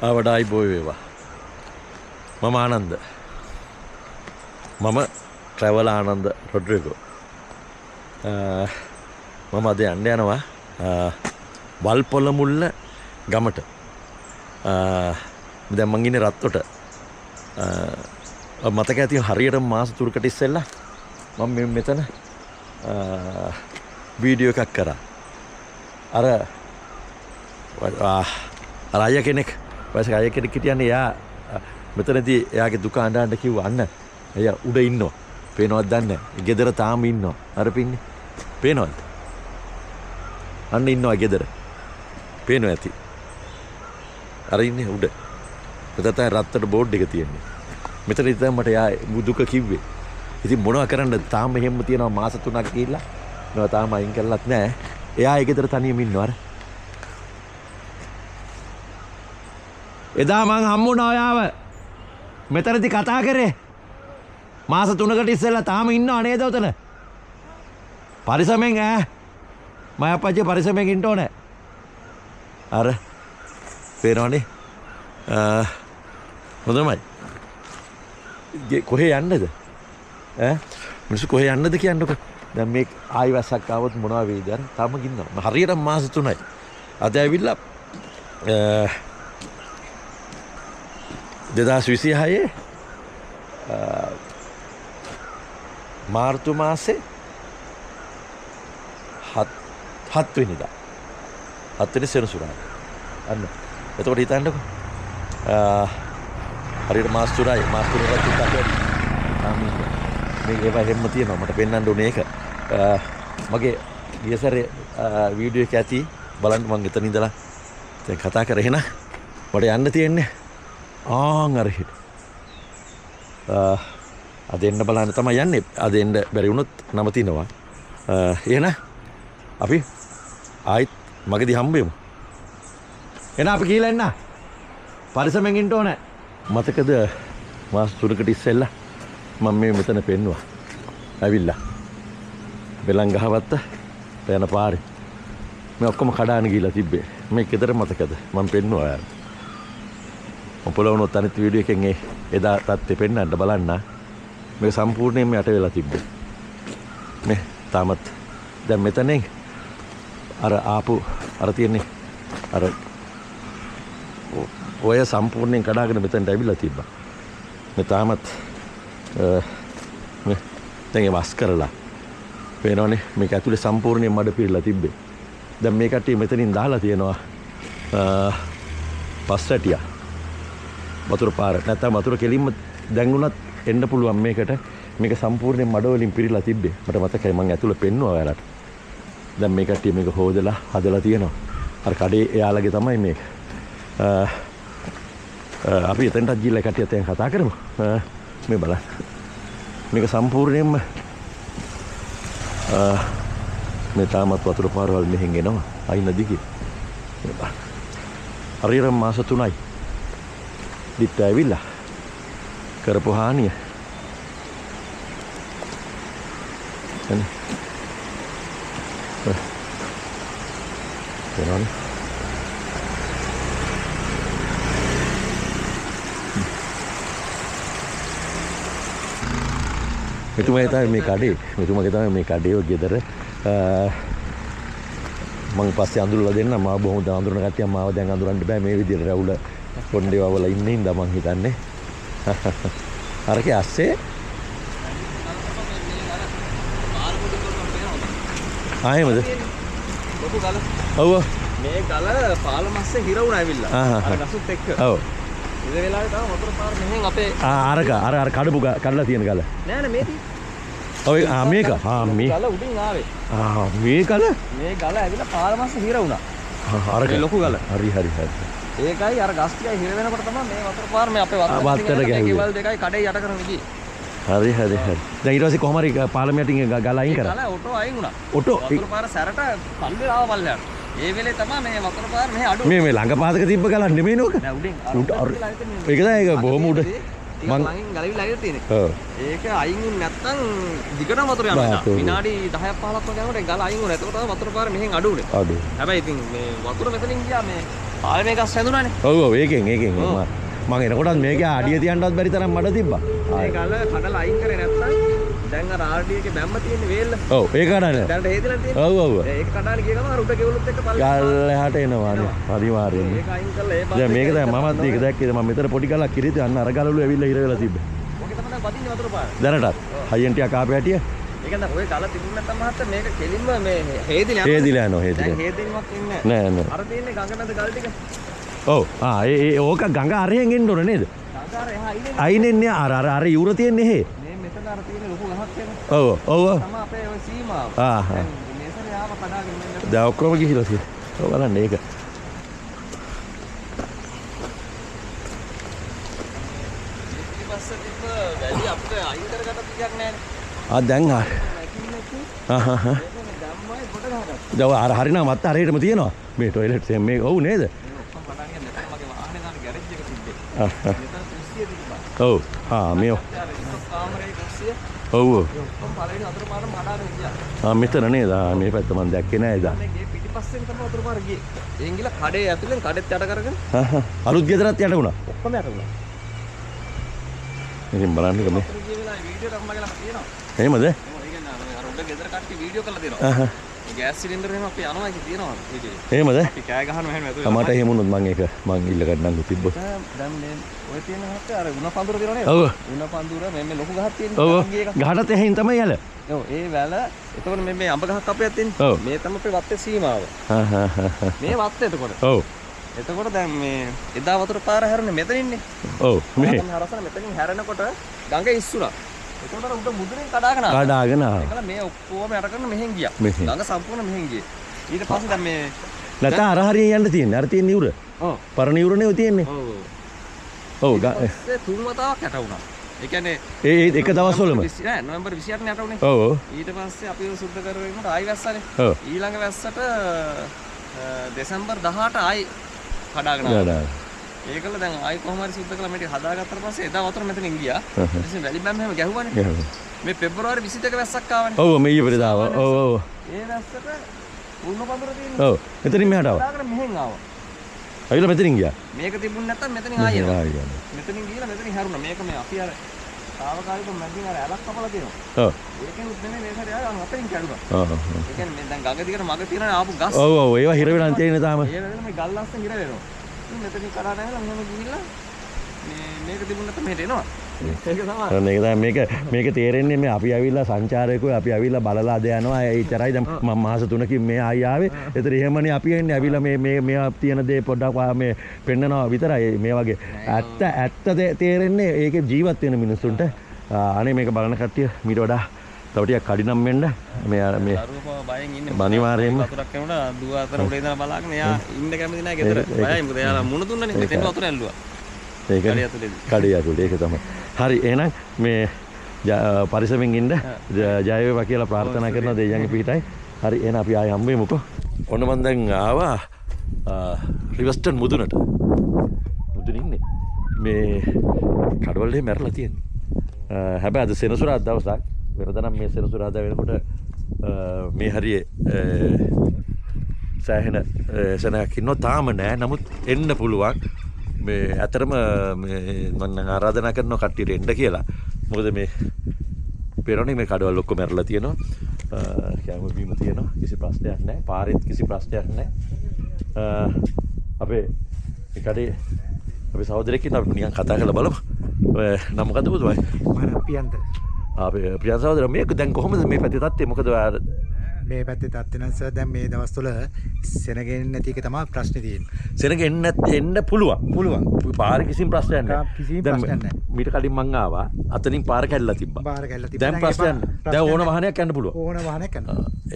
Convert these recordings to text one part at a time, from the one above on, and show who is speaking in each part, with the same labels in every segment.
Speaker 1: ආවඩායි බොයි වේවා. මම ආනන්ද. මම ට්‍රැවල් ආනන්ද රොඩ්රිගෝ. මම අද යන්න යනවා වල්පොළ මුල්ල ගමට. දැන් මං ඉන්නේ රත්තොට. මතක ඇති හරියට මාස 3කට ඉස්සෙල්ලා මම මෙතන වීඩියෝ එකක් කරා. අර අය කෙනෙක් වයසක අය කෙනෙක් හිටියන්නේ එයා මෙතනදී එයාගේ දුක අඬන්න කිව්වා අන්න එයා උඩ ඉන්නවා. පේනවද දන්නේ නැහැ. ගෙදර තාම ඉන්නවා. අර පින්නේ. පේනවද? අන්න ඉන්නවා ගෙදර. පේනවා ඇති. අර ඉන්නේ උඩ. මෙතන තමයි රත්තට බෝඩ් එක තියෙන්නේ. මෙතන ඉතින් මට එයා දුක කිව්වේ. ඉතින් මොනවා කරන්නද තාම එහෙම තියෙනවා මාස 3ක් ගිහිල්ලා. නෝ තාම අයින් කරලත් නැහැ. එයා ඒ ගෙදර තනියම ඉන්නවා අර. එදා මං හම්බුණා ඔයාව. මෙතනදී කතා කරේ. මාස 3කට ඉස්සෙල්ලා තාම ඉන්නව නේද උතන? පරිසමෙන් මම අපච්චි පරිසමෙන් ඉන්න ඕනේ. අර පේනවනේ. හොඳමයි. කොහේ යන්නද? මිනිස්සු කොහේ යන්නද කියන්නකො. දැන් මේ ආයි වැස්සක් ආවොත් මොනවා වෙයිද? අර තාම ගින්නවා. හරියට මාස 3යි. අද ඇවිල්ලා 2026 මාර්තු මාසේ 7 වෙනිදා 7 වෙනි සෙනසුරාදා. අන්න. එතකොට හිතන්නකො. හරියට මාස 3යි. මාස 3කට ටිකක් වැඩි. මේ ඒවා හැම තියෙනවා මට පෙන්වන්න ඕනේ ඒක. මගේ ගියසරේ වීඩියෝ එක ඇති බලන්න මම එතන ඉඳලා දැන් කතා කරේ එහෙනම් මට යන්න තියෙන්නේ අර හිට. අද එන්න බලන්න තමයි යන්නේ. අද එන්න බැරි වුණොත් නවතිනවා. එහෙනම් අපි ආයිත් මගදී හම්බෙමු. එහෙනම් අපි ගිහලා එන්න. පරිසමෙන් ඉන්න ඕනේ. මතකද මාස 3කට ඉස්සෙල්ලා මම මේ මෙතන පෙන්නුවා. ඇවිල්ලා. බෙලන් ගහවත්ත යන පාරේ. මේ ඔක්කොම කඩාන ගිහලා තිබ්බේ. මේ ගෙදර මතකද? මම පෙන්නුවා ඔයාලට. මම පොළොවනොත් අනිත් වීඩියෝ එකෙන් එදා තත්ත්වෙ පෙන්නන්න බලන්න. මේක සම්පූර්ණයෙන්ම යට වෙලා තිබ්බේ. මේ තාමත් දැන් මෙතනින් අර ආපු අර තියන්නේ අර ඔය සම්පූර්ණයෙන් කඩාගෙන මෙතනට ඇවිල්ලා තිබ්බා. මේ තාමත් මේ දැන් වස් කරලා පේනවනේ මේක ඇතුලේ සම්පූර්ණයෙන් මඩ පිරලා තිබ්බේ. දැන් මේ කට්ටිය මෙතනින් දාලා තියෙනවා පස්සටියා වතුර පාර. නැත්නම් වතුර කෙලින්ම දැන් උනත් එන්න පුළුවන් මේකට. මේක සම්පූර්ණයෙන් මඩ වලින් පිරීලා තිබ්බේ. මට මතකයි මම ඇතුළේ පෙන්නුවා ඔයාලට. දැන් මේ කට්ටිය මේක හොදලා හදලා තියෙනවා. අර කඩේ එයාලගේ තමයි මේක. අපි එතනටත් ගිහලා කට්ටියත් දැන් කතා කරමු. මේ බලන්න. මේක සම්පූර්ණයෙන්ම මේ තාමත් වතුර පාරවල් මෙහෙන් එනවා. අයින දිගේ. හරියට මාස 3යි. දිත්ත ඇවිල්ලා කරපු හානිය. එනේ. එනවනේ. මෙතුමා තමයි මේ කඩේ. මෙතුමාගේ තමයි මේ කඩේ ඔය ගෙදර. මං පස්සේ අඳුරලා දෙන්න. මාව බොහොම අඳුරන කට්ටිය මාව දැන් අඳුරන්න බෑ මේ විදිහට රැවුල කොණ්ඩේ වවලා ඉන්නේ ඉඳ මං හිතන්නේ. අරකේ ඇස්සේ ආයෙමද? ලොකු ගල. ඔව්. මේ ගල පාලමස්සේ හිර වුණා ඇවිල්ලා. අර ගසුත් එක්ක. ඔව්. ඉත වෙලාවේ තමයි වතුර පාර මෙහෙන් අපේ අර කඩපු කඩලා තියෙන ගල. නෑ නෑ මේ තියෙන්නේ. ඔය මේක. මේ ගල උඩින් ආවේ. මේ ගල? මේ ගල ඇවිල්ලා පාලමස්සේ හිර වුණා. අරක ලොකු ගල. හරි. ඒකයි අර ගස් ටිකයි හිර වෙනකොට තමයි මේ වතුර පාර මේ අපේ වතුර ගෙවල් දෙකයි කඩේ යට කරන ගියේ. හරි. දැන් ඊට පස්සේ කොහොම හරි පාලම යටින් ගල අයින් කරා. ගල ඔටෝ අයින් වුණා. ඔටෝ වතුර පාර සැරට පල්ලේ ආව පල්ලයට. ඒ වෙලේ තමයි මේ වතුර පාර මෙහෙ අඩු. මේ ළඟ පාතක තිබ්බ ගලක් නෙමෙයි නෝක. නෑ උඩින්. ඒක තමයි ඒක බොහොම උඩ. මං ළඟින් ගලවිලා ඇවිත් තියෙන්නේ. ඔව්. ඒක අයින් වුනේ නැත්තම් දිගටම වතුර යනවා. විනාඩි 10ක් 15ක් වගේ යනකොට ගල අයින් වුණා. එතකොට තමයි වතුර පාර මෙහෙන් අඩු වුනේ. හැබැයි ඉතින් මේ වතුර මෙතනින් ගියා මේ පාලේ මේක අස්සඳුනානේ.
Speaker 2: ඔව් ඒකෙන් මම එනකොටත් මේක අඩිය තියන්නවත් බැරි තරම් මඩ තිබ්බා.
Speaker 1: ඒක අල්ල කඩලා අයින් කරේ නැත්තම් දැන් අර ආර්ඩී එකේ බැම්ම තියෙන්නේ වේල්ල.
Speaker 2: ඔව් ඒක කඩන්නේ.
Speaker 1: දැන්ට හේදලා තියෙන්නේ.
Speaker 2: ඔව්
Speaker 1: ඒක කඩාන ගිය ගමන් අර උඩ ගෙවලුත් එක්ක
Speaker 2: ගල්ලහට එනවා නේ. අනිවාර්යෙන්ම.
Speaker 1: ඒක අයින් කරලා ඒ
Speaker 2: දැන් මේක දැන් මමත් මේක දැක්කේ මම මෙතන පොඩි ගලක් කිරිත අන්න අර ගලවලු ඇවිල්ලා ඉර වෙලා තිබ්බා.
Speaker 1: ඔකේ තමයි වදින්නේ වතුර පාර.
Speaker 2: දැනටත් හයියෙන් ටිකක් ආපේ හැටිය.
Speaker 1: ඒක දැන් ඔය කල තිබුණ නැත්නම් මහත්තයා මේක කෙලින්ම මේ හේදිලා
Speaker 2: යනවා.
Speaker 1: දැන් හේදින්වත් ඉන්නේ
Speaker 2: නෑ.
Speaker 1: අර තියෙන්නේ ගඟ නැද ගල් ටික.
Speaker 2: ඔව් ඒ ඕක ගඟ අරයෙන් එන්න ඕනේ නේද?
Speaker 1: ගඟ අර එහා
Speaker 2: අයිනෙන්නේ අර යුර තියෙන්නේ හේ.
Speaker 1: මේ මෙතන අර තියෙන ලොකු ගහක් තියෙනවා.
Speaker 2: ඔව්
Speaker 1: තමයි අපේ ඔය සීමාව. දැන් මේසරේ ආව කඩාගෙන ඉන්නේ.
Speaker 2: දැන් ඔක්කොම ගිහිලා තියෙනවා. ඔව් බලන්න ඒක.
Speaker 1: ඊපස්සේ තිබ්බ වැලි අපිට අයින් කරගන්න තියක් නැහැ.
Speaker 2: දැන්
Speaker 1: දැම්මයි කොට ගහගත්තා.
Speaker 2: දැන් අර හරිනම් මත් හරියටම තියෙනවා. මේ টয়ලට් එක මේ ඔව් නේද?
Speaker 1: ඔක්කොම පටන් ගන්න මෙතන මගේ වාහනේ දාන ගෑරේජ් එක තිබ්බේ. මෙතන කුස්සිය තිබ්බා.
Speaker 2: ඔව් මේ
Speaker 1: කාමරේ කුස්සිය.
Speaker 2: ඔව්
Speaker 1: ඔක්කොම පළවෙනි වතුර පාරම මඩාගෙන ගියා.
Speaker 2: මෙතන නේද? මේ පැත්ත මම දැක්කේ නෑ එදා.
Speaker 1: මේ ගේ පිටිපස්සෙන් තමයි වතුර පාර ගියේ. එන් ගිහලා කඩේ ඇතුලෙන් කඩෙත් යට කරගෙන
Speaker 2: අලුත් ගෙදරත් යට වුණා.
Speaker 1: ඔක්කොම යට වුණා.
Speaker 2: ඉතින් බලන්නකෝ මේ.
Speaker 1: ගිය වෙලාවේ වීඩියෝ එකක් මගේ ළඟ තියෙනවා.
Speaker 2: එහෙමද?
Speaker 1: ඔව් ඒ කියන්නේ අර උඩ ගෙදර කට්ටිය වීඩියෝ කරලා දෙනවා. ගෑස් සිලින්ඩර් එහෙම අපි යනවා කි තියෙනවා වීඩියෝ.
Speaker 2: එහෙමද?
Speaker 1: අපි කෑ ගහනවා එහෙම ඇතුලේ.
Speaker 2: මට එහෙම වුණොත් මම ඒක මං ඉල්ල ගන්නම්කෝ තිබ්බොත්.
Speaker 1: දැන් මේ ඔය තියෙන හත්ත අර උණ පඳුර තියෙනවා නේද?
Speaker 2: ඔව්.
Speaker 1: උණ පඳුර මේ ලොකු ගහක් තියෙනවා.
Speaker 2: ඔව්. ගහටත් එහෙන් තමයි යල.
Speaker 1: ඔව් ඒ වැල එතකොට මේ අඹ ගහක් අපේ තියෙන්නේ. මේ තමයි අපේ වත්තේ සීමාව. මේ වත්තේ එතකොට.
Speaker 2: ඔව්.
Speaker 1: එතකොට දැන් මේ එදා වතුර පාර හැරුණේ මෙතනින්නේ.
Speaker 2: ඔව්. මේ
Speaker 1: හරසන මෙතනින් හැරෙනකොට ගඟ ඉස්සුණා. එතකොට උඩ මුදුනේ කඩාගෙන
Speaker 2: ආවා.
Speaker 1: ඒකල මේ ඔක්කොම යට කරන මෙහෙන් ගියා. ගඟ සම්පූර්ණ මෙහෙන් ගියේ. ඊට පස්සේ දැන් මේ
Speaker 2: නැත්නම් අර හරියෙන් යන්න තියෙන්නේ. අර තියෙන ඉවුර.
Speaker 1: ඔව්.
Speaker 2: පරණ ඉවුරනේ ඔය තියෙන්නේ. ඔව්.
Speaker 1: ඒ තුන් වතාවක් යට වුණා. ඒ කියන්නේ
Speaker 2: ඒ එක දවස්වලම
Speaker 1: නෑ නොවැම්බර් 28 ට යට වුණේ.
Speaker 2: ඔව්.
Speaker 1: ඊට පස්සේ අපි සුද්ධ කරගෙන ආයි වැස්සනේ.
Speaker 2: ඔව්.
Speaker 1: ඊළඟ වැස්සට දෙසැම්බර් 18 ආයි කඩාගෙන ආවා. ඒකල දැන් ආයි කොහොම හරි සුද්ධ කළා මේක හදාගත්තට පස්සේ එදා වතුර මෙතනින් ගියා. ඊට වැලි බෑම් හැම ගැහුවානේ. මේ පෙබ්‍රවාරි 22 වැස්සක් ආවනේ.
Speaker 2: ඔව් මේ ඊයේ පෙරේද ආවා. ඔව්.
Speaker 1: ඒ වැස්සට උණු පඳුර තියෙනවා.
Speaker 2: ඔව්. එතනින් මෙහාට ආවා.
Speaker 1: කඩාගෙන මෙහෙන් ආවා.
Speaker 2: අයිලා මෙතනින් ගියා.
Speaker 1: මේක තිබුණ නැත්තම් මෙතනින් ආයෙ එනවා. මෙතනින් ගිහලා මෙතනින් හැරුණා. මේක මේ අපි අර තාවකාලික මැදින් අර ඇලක් කපලා තියෙනවා.
Speaker 2: ඔව්.
Speaker 1: ඒකෙන් නෙමෙයි මේ සැරේ ආව අතරින් කැඩුනා. ඒ කියන්නේ මේ දැන් ගඟ දිගට මග තියෙන ආපු ගස්.
Speaker 2: ඔව් ඒවා හිර වෙලා තියෙන තාම.
Speaker 1: ඒ වෙලෙම මේ ගල් ලස්සන හිර වෙනවා. මෙතනින් කරා නැහැලා මෙහෙම ගිහිල්ලා මේක තිබුණ නැත්නම් මෙහෙට එනවා. ඒක තමයි.
Speaker 2: මේක තේරෙන්නේ මේ අපි ඇවිල්ලා සංචාරකයෝ අපි ඇවිල්ලා බලලා අද යනවා ඒතරයි දැන් මම මාස 3කින් මේ ආයි ආවේ. ඒතර එහෙමනේ අපි එන්නේ ඇවිල්ලා මේ තියෙන දේ පොඩ්ඩක් මේ පෙන්නනවා විතරයි මේ වගේ. ඇත්ත තේරෙන්නේ ඒකේ ජීවත් වෙන මිනිස්සුන්ට. අනේ මේක බලන කට්ටිය මීට වඩා තව ටිකක් කඩිනම් වෙන්න මේ
Speaker 1: දරුවෝ බයෙන් ඉන්නේ.
Speaker 2: අනිවාර්යයෙන්ම
Speaker 1: වතුරක් එනකොට දුව අතර උඩ ඉඳලා බලාගෙන එයා ඉන්න කැමති නැහැ ගෙදර. බයයි මොකද එයාලා මුණ දුන්නනේ මෙතෙන් වතුර ඇල්ලුවා.
Speaker 2: ඒක කඩේ ඇතුලේ ඒක තමයි. හරි එහෙනම් මේ පරිස්සමින් ඉන්න ජය වේවා කියලා ප්‍රාර්ථනා කරනවා දෙයියන්ගේ පිටයි. හරි එහෙනම් අපි ආයෙ හම්බ වෙමුකෝ. ඔන්න මම දැන් ආවා රිවර්ස්ටන් මුදුනට. මුදුන ඉන්නේ. මේ කඩවලේ මැරලා තියෙන්නේ. හැබැයි අද සෙනසුරාදා දවසක් වෙනදනම් මේ සෙනසුරාදා වෙනකොට මේ හරියේ සෑහෙන සෙනගක් ඉන්නවා තාම නෑ. නමුත් එන්න පුළුවන්. මේ ඇතරම මම ආරාධනා කරනවා කට්ටියට එන්න කියලා. මොකද මේ පෙරණි මේ කඩවල ඔක්කොම මැරලා තියෙනවා. කැම බීම තියෙනවා. කිසි ප්‍රශ්නයක් නැහැ. පාරෙත් කිසි ප්‍රශ්නයක් නැහැ. අපේ මේ කඩේ අපේ සහෝදරයෙක් ඉන්නවා. අපි නිකන් කතා කරලා බලමු. නම මොකද්ද පුතුමයි?
Speaker 3: මම ප්‍රියන්ත.
Speaker 2: අපේ ප්‍රියන්ත සහෝදර මේක දැන් කොහොමද මේ පැත්තේ තත්ත්වය? මොකද
Speaker 3: මේ පැත්තේ තත්ත්වය නම් සර් දැන් මේ දවස්වල සෙනගෙන්නේ නැති එක තමයි ප්‍රශ්නේ තියෙන්නේ.
Speaker 2: සෙනග එන්න පුළුවන්. පාරේ කිසිම ප්‍රශ්නයක් නැහැ.
Speaker 3: කිසිම ප්‍රශ්නයක් නැහැ.
Speaker 2: මීට කලින් මං ආවා. අතනින් පාර කැඩලා තිබ්බා. දැන් ප්‍රශ්නයක් නැහැ. දැන් ඕන වාහනයක් යන්න පුළුවන්.
Speaker 3: ඕන වාහනයක් යන්න.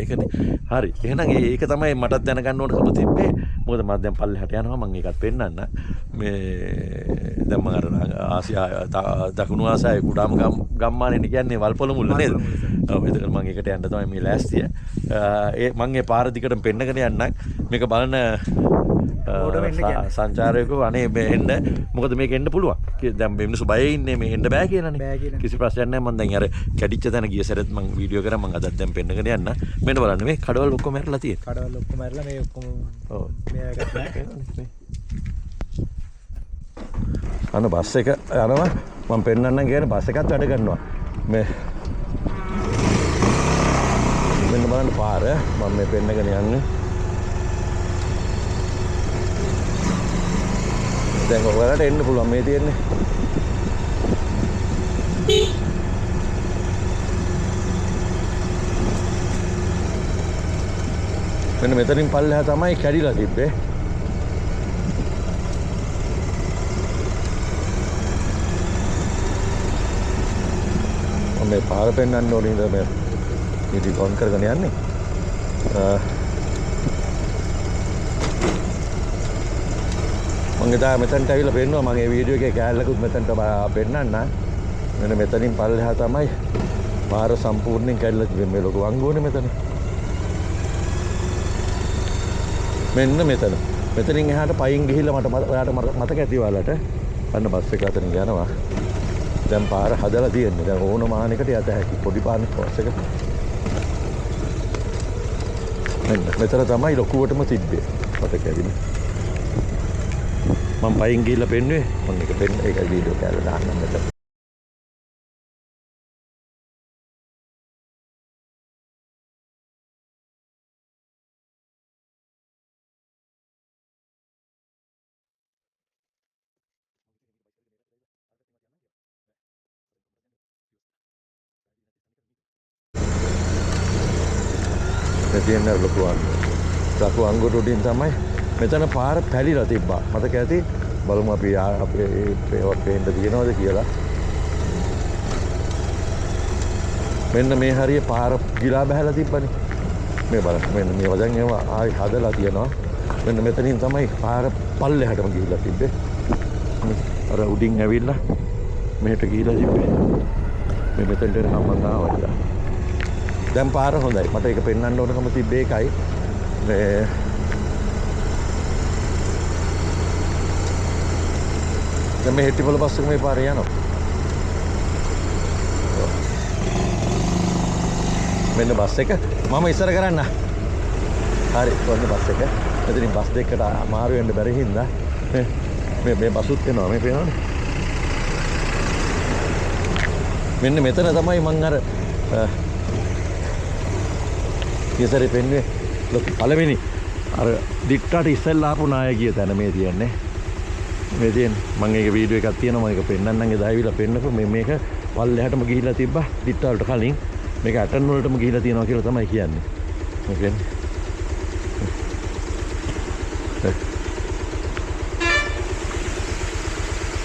Speaker 2: ඒකනේ. හරි. එහෙනම් ඒක තමයි මටත් දැනගන්න ඕනකම තිබ්බේ. මොකද මම දැන් පල්ලෙහාට යනවා මම ඒකත් පෙන්නන්න. මේ දැන් මම අර ආසියා දකුණු ආසියාවේ කුඩාම ගම්මානේ කියන්නේ වල්පොළ මුල්ල නේද? ඔව් එතකොට මම ඒකට යන්න තමයි මේ ලෑස්තිය. මම ඒ පාර දිගටම පෙන්නගෙන යන්නම්. මේක බලන සංචාරකයෝ අනේ එන්න මොකද මේක එන්න පුළුවන්. දැන් මේ මිනිස්සු බයේ ඉන්නේ මේ එන්න බෑ කියලානේ. කිසි ප්‍රශ්නයක් නැහැ. මම දැන් අර කැඩිච්ච තැන ගිය සැරේත් මම වීඩියෝ කරා මම අදත් දැන් පෙන්නගෙන යන්න. මෙන්න බලන්න මේ කඩවල ඔක්කොම මැරලා තියෙනවා.
Speaker 3: කඩවල ඔක්කොම මැරලා මේ ඔක්කොම
Speaker 2: ඔව්
Speaker 3: මේ
Speaker 2: අන්න බස් එක යනවා මම පෙන්නන්නම් කියන්නේ බස් එකත් වැඩ කරනවා මේ මෙන්න බලන්න පාර මම මේ පෙන්නගෙන යන්නේ දැන් ඔයාලට එන්න පුළුවන් මේ තියෙන්නේ මෙන්න මෙතනින් පල්ලෙහා තමයි කැඩිලා තිබ්බේ මේ පාර පෙන්වන්න ඕනේ ඉතින් මේ ඉතින් ඔන් කරගෙන යන්නේ මම ගියා මෙතනට ඇවිල්ලා පෙන්නුවා මම මේ වීඩියෝ එකේ කෑල්ලකුත් මෙතනට පෙන්නන්න මෙන්න මෙතනින් පල්ලෙහා තමයි පාර සම්පූර්ණයෙන් කැඩිලා තිබෙන්නේ මේ ලොකු වංගුවනේ මෙතන මෙන්න මෙතනින් එහාට පයින් ගිහිල්ලා මට ඔයාලට මතක ඇති ඔයාලට අන්න බස් එක අතරින් යනවා දැන් පාර හදලා තියෙන්නේ. දැන් ඕන මානෙකට යත හැකි. පොඩි පාරක් පාස් එක. මෙතන තමයි ලොකුවටම තිබ්බේ. මතක ඇතිනේ. මම පයින් ගිහිල්ලා පෙන්නුවේ. මම ඒක වීඩියෝ එකකට දාන්නම් මෙතන. තියෙන ලොකු අංගුර උඩින් තමයි මෙතන පාර පැලිලා තිබ්බා. මතක ඇති බලමු අපි අපේ ඒවත් පේන්න තියෙනවද කියලා. මෙන්න මේ හරිය පාර ගිලා බහැලා තිබ්බනේ. මේ බලන්න මෙන්න මේ වදන් ඒවා ආයි හදලා තියෙනවා. මෙන්න මෙතනින් තමයි පාර පල්ලෙහාටම ගිහිල්ලා තිබ්බේ. අර උඩින් ඇවිල්ලා මෙහෙට ගිහිල්ලා තිබ්බේ. මේ මෙතෙන්ට එනකම් මම ආවා. දැන් පාර හොඳයි. මට ඒක පෙන්වන්න ඕනකම තිබ්බේ ඒකයි. මේ දැන් මේ හෙට්ටිපොළ බස් එක මේ පාරේ යනවා. මෙන්න බස් එක. මම ඉස්සර කරන්න. හරි, ඔන්න බස් එක. එතනින් බස් දෙකකට මාරු වෙන්න බැරි හින්දා මේ බසුත් එනවා. මේ පේනවනේ. මෙන්න මෙතන තමයි මං අර ඉස්සරේ පෙන්වේ ලොකු පළවෙනි අර දික්ටාට ඉස්සෙල්ලා ආපු නායකයෙක් තැන මේ තියන්නේ. මේ තියෙන්නේ මම ඒක වීඩියෝ එකක් තියෙනවා මම ඒක පෙන්නන්නම් ඒ දාවිලා පෙන්නකො මේක පල්ලෙහාටම ගිහිලා තිබ්බා දික්ටා වලට කලින් මේක ඇටන් වලටම ගිහිලා තියෙනවා කියලා තමයි කියන්නේ. මේ කියන්නේ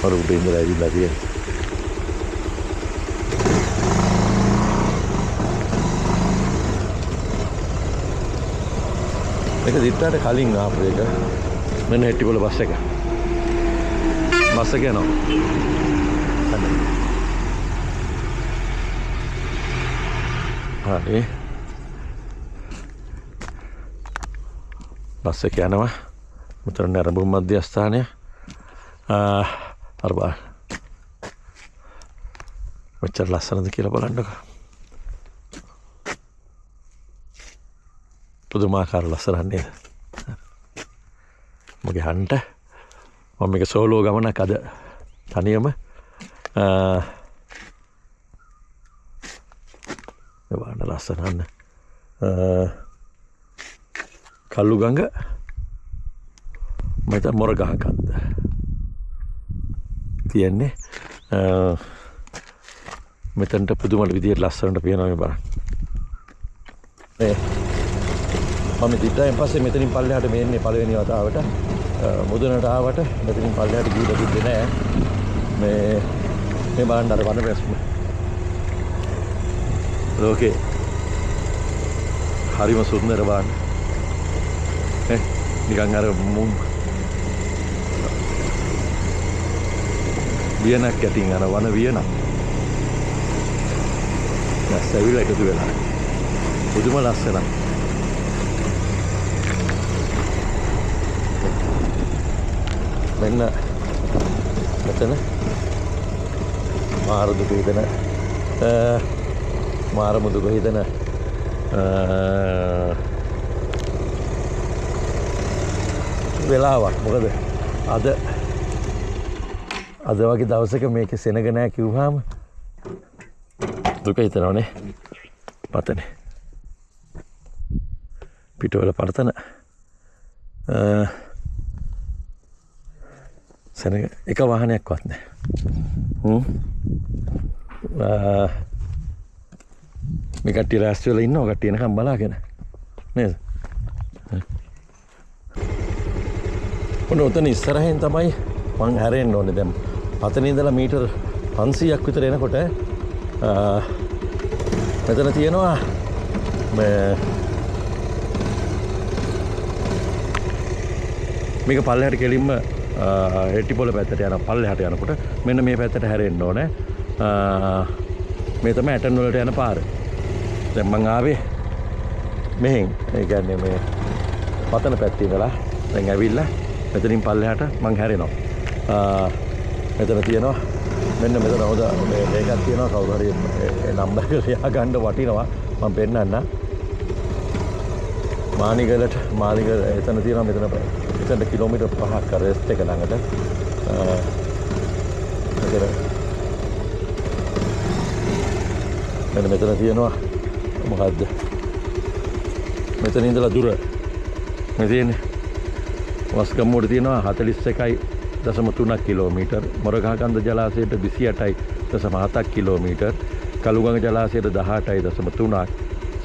Speaker 2: අර උඩින් ඉඳලා ඇවිල්ලා තියෙන්නේ. මේක දිට්ටාට කලින් ආපු එක. මෙන්න හෙට්ටිපොළ බස් එක. බස් එක යනවා. හරි. බස් එක යනවා. මෙතන නරඹු මධ්‍යස්ථානය. අර බා. මෙච්චර ලස්සනද කියලා බලන්නකෝ. පුදුමාකාර ලස්සනක් නේද? මගේ හන්ට මම මේක සෝලෝ ගමනක් අද තනියම ඒ වань ලස්සනන්න කල්ලු ගඟ මත මොර ගහකන්ද තියෙන්නේ මෙතනට පුදුම විදියට ලස්සනට පේනවා මේ බලන්න. මම දිට්ටායෙන් පස්සේ මෙතනින් පල්ලෙහාට මේ එන්නේ පළවෙනි වතාවට මුදුනට ආවට මෙතනින් පල්ලෙහාට ගිහිල්ලා තිබ්බේ නෑ. මේ බලන්න අර වන ප්‍රශ්න. ලෝකේ හරිම සුන්දර බලන්න. නිකන් අර වියනක් යටින් අර වන වියනක්. දැස් ඇවිල්ලා එකතු වෙලා. පුදුම ලස්සනක්. මෙන්න මෙතන මාරුදුක හිතන මාරමුදුක හිතන වෙලාවක්. මොකද අද වගේ දවසක මේකේ සෙනග නැහැ කිව්වහම දුක හිතෙනවනේ. පතනේ. පිටවල පරතන සෙනග එක වාහනයක්වත් නැහැ. මේ කට්ටිය රැස්ටි වල ඉන්නවා කට්ටිය එනකම් බලාගෙන නේද? ඔන්න උතන ඉස්සරහින් තමයි මං හැරෙන්න ඕනේ දැන්. පතන ඉඳලා මීටර් 500ක් විතර එනකොට මෙතන තියෙනවා මේක පල්ලෙහාට කෙලින්ම හෙට්ටිපොළ පැත්තට යන පල්ලෙහාට යනකොට මෙන්න මේ පැත්තට හැරෙන්න ඕනේ. මේ තමයි ඇටන් වලට යන පාර. දැන් මං ආවේ මෙහෙන්. ඒ කියන්නේ මේ පතන පැත්තේ ඉඳලා දැන් ඇවිල්ලා මෙතනින් පල්ලෙහාට මං හැරෙනවා. මෙතන තියෙනවා මෙන්න මෙතන හොඳ මේකක් තියෙනවා කවුරු හරි නම්බර් එක ලියා ගන්න වටිනවා මම පෙන්නන්න. මානිගල එතන තියෙනවා මෙතන කිලෝමීටර් 5ක් රෙස්ට් එක ළඟට. මෙතන තියෙනවා මොකද්ද? මෙතන ඉඳලා දුර මේ තියෙන්නේ වස්ගමුවට තියෙනවා 41.3 කිලෝමීටර්, මොරගහකන්ද ජලාශයට 28.7 කිලෝමීටර්, කළුගඟ ජලාශයට 18.3ක්,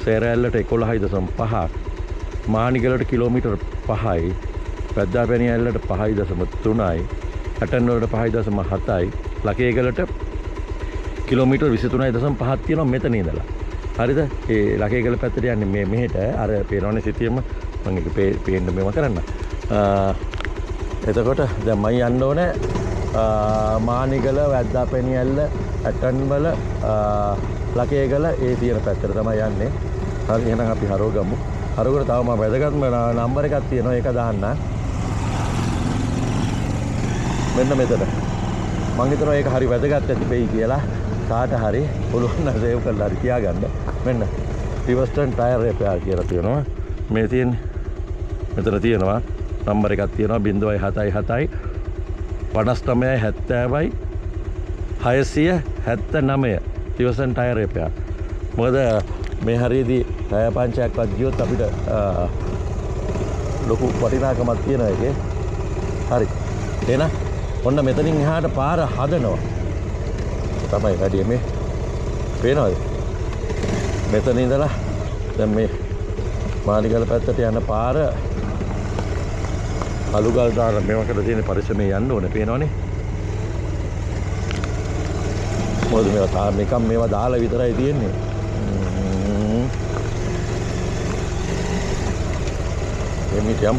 Speaker 2: සේරෑල්ලට 11.5ක්, මානිගලට කිලෝමීටර් 5යි, වැද්දාපැණිය ඇල්ලට 5.3යි, ඇටන් වලට 5.7යි, ලකේගලට කිලෝමීටර් 23.5ක් තියෙනවා මෙතන ඉඳලා. හරිද? ඒ ලකේගල පැත්තට යන්නේ මෙහෙට අර පේනවනේ සිටියම මම ඒක පේන්න මේව කරන්න. එතකොට දැන් මම යන්න ඕනේ මානිගල වැද්දාපැණියැල්ල ඇටන්වල ලකේගල ඒ තියෙන පැත්තට තමයි යන්නේ. හරි එහෙනම් අපි හරව ගමු. හරවකට තව මම වැදගත්ම නම්බර් එකක් තියෙනවා ඒක දාන්න. මෙන්න මෙතන. මම හිතනවා ඒක හරි වැදගත් ඇති වෙයි කියලා. කාට හරි පුළුවන් නම් සේව් කරලා හරි තියාගන්න. මෙන්න රිවර්ස්ටන් ටයර් රිපෙයාර් කියලා තියෙනවා. මේ තියෙන්නේ මෙතන තියෙනවා නම්බර් එකක් තියෙනවා 077යි 5970යි 679 රිවර්ස්ටන් ටයර් රිපෙයාර්. මොකද මේ හරියදී ටයර් පංචයක්වත් ගියොත් අපිට ලොකු වටිනාකමක් තියෙනවා ඒකේ. හරි. එහෙනම් ඔන්න මෙතනින් එහාට පාර හදනවා. තමයි වැඩි මේ පේනවද? මෙතන ඉඳලා දැන් මේ මාලිගල පැත්තට යන පාර අලුගල් දාන මේවකට තියෙන පරිස්සමෙන් යන්න ඕනේ පේනවනේ. මොකද මේවා දාලා විතරයි තියෙන්නේ. එමිටියම්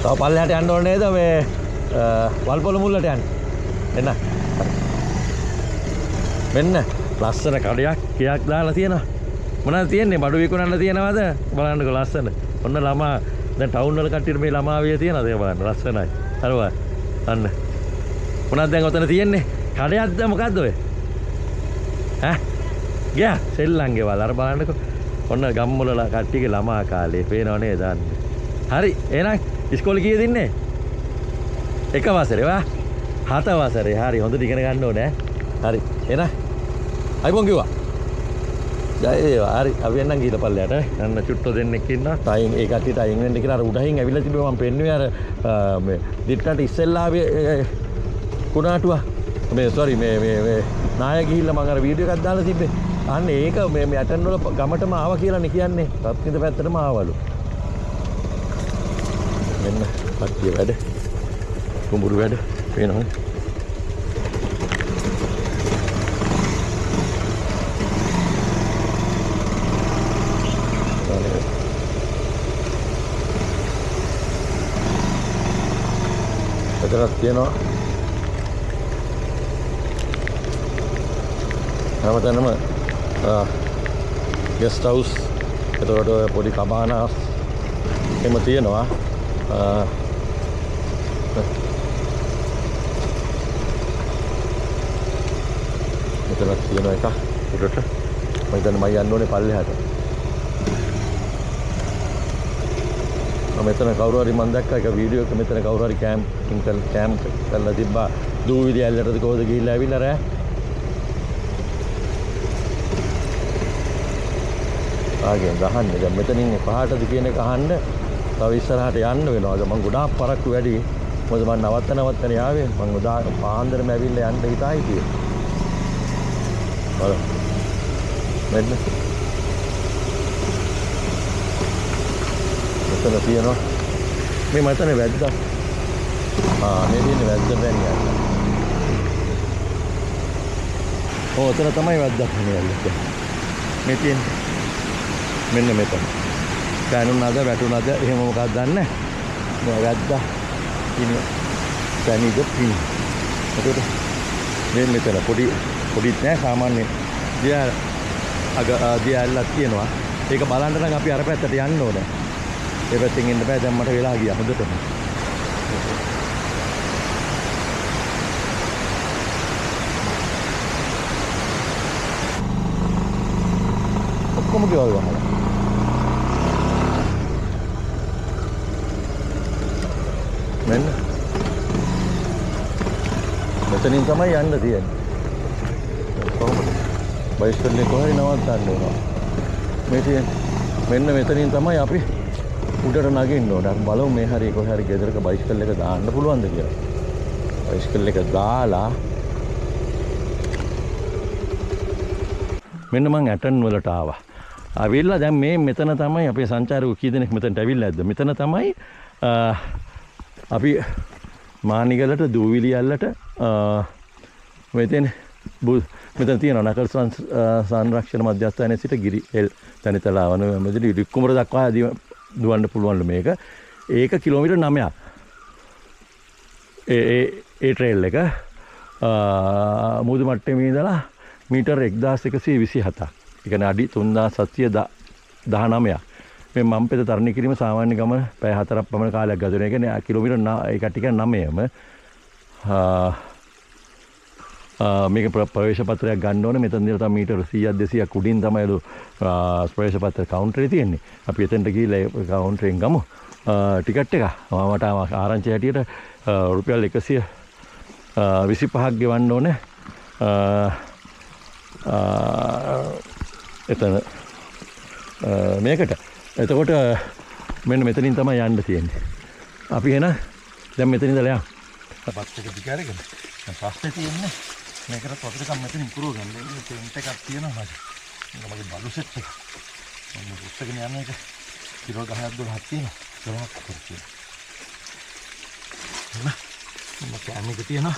Speaker 2: තව පල්ලෙහාට යන්න ඕනේ නේද මේ වල්පොල මුල්ලට යන්න. මෙන්න ලස්සන කඩයක් කියක් දාලා තියෙනවා. මොනවද තියෙන්නේ? බඩු විකුණන්න තියනවාද? බලන්නකො ලස්සන. ඔන්න ළමා දැන් ටවුන් වල කට්ටියට මේ ළමාවිය තියනවාද? ඒක බලන්න ලස්සනයි. හරිවා. අන්න. මොනවද දැන් ඔතන තියෙන්නේ? කඩයක්ද මොකද්ද ඔය? ඈ? ගියා සෙල්ලම් ගෙවල් අර බලන්නකො. ඔන්න ගම්මුල කට්ටියගේ ළමා කාලේ පේනව නේද? හරි. එහෙනම් ඉස්කෝලේ කීයද ඉන්නේ? එක වසරේ වා 7 වසරේ. හරි හොඳට ඉගෙන ගන්න ඕනේ. හරි. එහෙනම් අයිබෝන් කිව්වා. ජය වේවා. හරි අපි එන්නම් ගිහලා පල්ලයට. යන්න චුට්ටෝ දෙන්නෙක් ඉන්නවා. ටයිම් ඒ කට්ටියට අයින් වෙන්න කියලා අර උඩහින් ඇවිල්ලා තිබ්බේ මම පෙන්නුවේ අර මේ දිට්ටට ඉස්සෙල්ලා කුණාටුවා. මේ සෝරි මේ නාය ගිහිල්ලා මම අර වීඩියෝ එකක් දාලා තිබ්බේ. අන්න ඒක මේ ඇටන් වල ගමටම ආවා කියලානේ කියන්නේ. රත්නිද පැත්තටම ආවලු. මෙන්න කට්ටිය වැඩ. කුඹුරු වැඩ පේනවනේ. එතනක් තියෙනවා. හැමතැනම ගෙස්ට් හවුස් එතකොට පොඩි කබානාස් එහෙම තියෙනවා. මෙතනක් තියෙන එක උඩට මම දැන් මම යන්න ඕනේ පල්ලෙහාට. මෙතන කවුරු හරි මම දැක්කා එක වීඩියෝ එක මෙතන කවුරු හරි කැම්පින් කරලා තිබ්බා දූවිලි ඇල්ලටද කොහොද ගිහිල්ලා ඇවිල්ලා රෑ ආගෙන් ගහන්නේ දැන් මෙතනින් පහටද කියන එක අහන්න තව ඉස්සරහට යන්න වෙනවා මම ගොඩාක් පරක්කු වැඩි මොකද මම නවත්තන යාවේ මම ගොඩාක් පාන්දරම ඇවිල්ලා යන්න හිතා හිටියේ බලන්න මෙන්න මෙතන තියෙනවා මේ මතන වැද්දා මේ තියෙන වැද්ද දැන් යන්න ඔතන තමයි වැද්දා කියන්නේ මේ තියෙන මෙන්න මෙතන කෑනුනාද වැටුනාද එහෙම මොකක්ද දන්නේ නැහැ වැද්දා ඉන්නේ පැණිද පින් එතකොට මේ මෙතන පොඩිත් නෑ සාමාන්‍ය දියාල්ලක් තියෙනවා ඒක බලන්න නම් අපි අර පැත්තට යන්න ඕනේ ඒ පැත්තෙන් එන්න බෑ දැන් මට වෙලා ගියා හොඳටම ඔක්කොම ගෙවල් වහලා මෙන්න මෙතනින් තමයි යන්න තියෙන්නේ කොහොමද බයිස්කල්ලේ කොහරි නවත්තන්න ඕන මේ තියෙන්නේ මෙන්න මෙතනින් තමයි අපි උඩට නගින්න ඕන අපි බලමු මේ හරිය කොහේ හරි ගෙදරක බයිස්කල් එක දාන්න පුළුවන්ද කියලා බයිස්කල් එක දාලා මෙන්න මං ඇටන් වලට ආවා ආවිල්ලා දැන් මේ මෙතන තමයි අපේ සංචාරකයෝ කී දෙනෙක් මෙතනට ඇවිල්ලා ඇද්ද මෙතන තමයි අපි මානිගලට දූවිලි ඇල්ලට මෙතන තියෙනවා නකල් සංරක්ෂණ මධ්‍යස්ථානයේ සිට ගිරි එල් තනිතලා වන මෙතන ඉක්කුමර දක්වා දුවන්න පුළුවන්ලු මේක ඒක කිලෝමීටර් 9ක් ඒ ට්‍රේල් එක මුහුදු මට්ටමේ ඉඳලා මීටර් 1127ක් ඒ කියන්නේ අඩි 3719ක් මේ මම්පෙත තරණය කිරීම සාමාන්‍ය ගමන පැය 4ක් පමණ කාලයක් ගත වෙන. ඒ කියන්නේ කිලෝමීටර් ඒ කට්ටිය 9ම මේක ප්‍රවේශ පත්‍රයක් ගන්න ඕනේ. මෙතන දින තමයි මීටර 100ක් 200ක් උඩින් තමයි ප්‍රවේශ පත්‍ර කවුන්ටරේ තියෙන්නේ. අපි එතනට ගිහිල්ලා ඒ කවුන්ටරෙන් ගමු ටිකට් එක. මට ආරංචි හැටියට රුපියල් 125ක් ගෙවන්න ඕනේ. එතන මේකට එතකොට මෙන්න මෙතනින් තමයි යන්න තියෙන්නේ. අපි එන දැන් මෙතන ඉඳලා යමු. බස් එක දිගාරගෙන. දැන් පස්සේ තියෙන්නේ මේකට පොතකම් මෙතනින් පුරව ගන්න. මේ ටෙන්ට් එකක් තියෙනවා මගේ. මේක මගේ බලු සෙට් එක. මම පුස්තකෙන් යන එක කිලෝ 10ක් 12ක් තියෙනවා. 12ක් කරේ. මම කැමරේක තියෙනවා.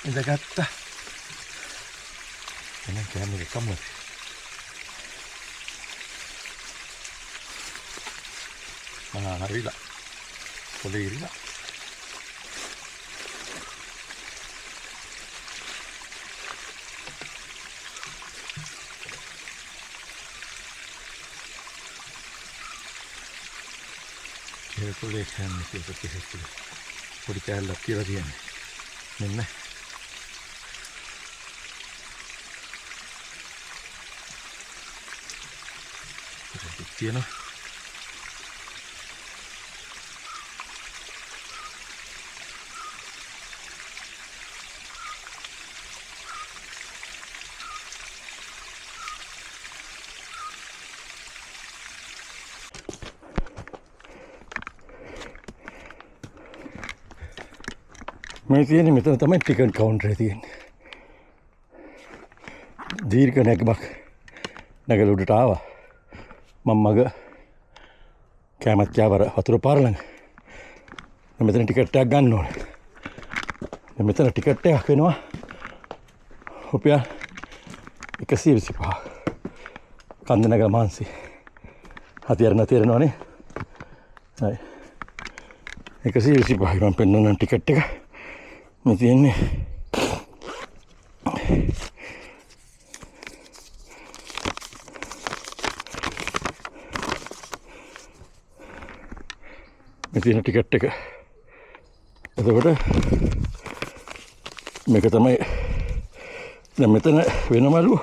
Speaker 2: ඉඳගත්තා. එන්න කැමරේ කමු. හරිලා පොඩි ඉරිලා ඒක පොඩි කෑමක් තියෙනවා පොඩි කෑල්ලක් කියලා කියන්නේ මෙන්න තියෙනවා මේ තියෙන්නේ මෙතන තමයි ටිකට් කවුන්ටරේ තියෙන්නේ. දීර්ඝ නැගමක් නැගල උඩට ආවා. මම මග කැමත් යාවර වතුර පාර ළඟ. මෙතන ටිකට් එකක් ගන්න ඕනේ. මෙතන ටිකට් එකක් වෙනවා රුපියල් 125. කන්දනගල මාන්සි. හතියරන තේරෙනවනේ. හරි. 125 මම පෙන්නන ටිකට් එක. මේ තියෙන්නේ ටිකට් එක. එතකොට මේක තමයි දැන් මෙතන වෙනමලු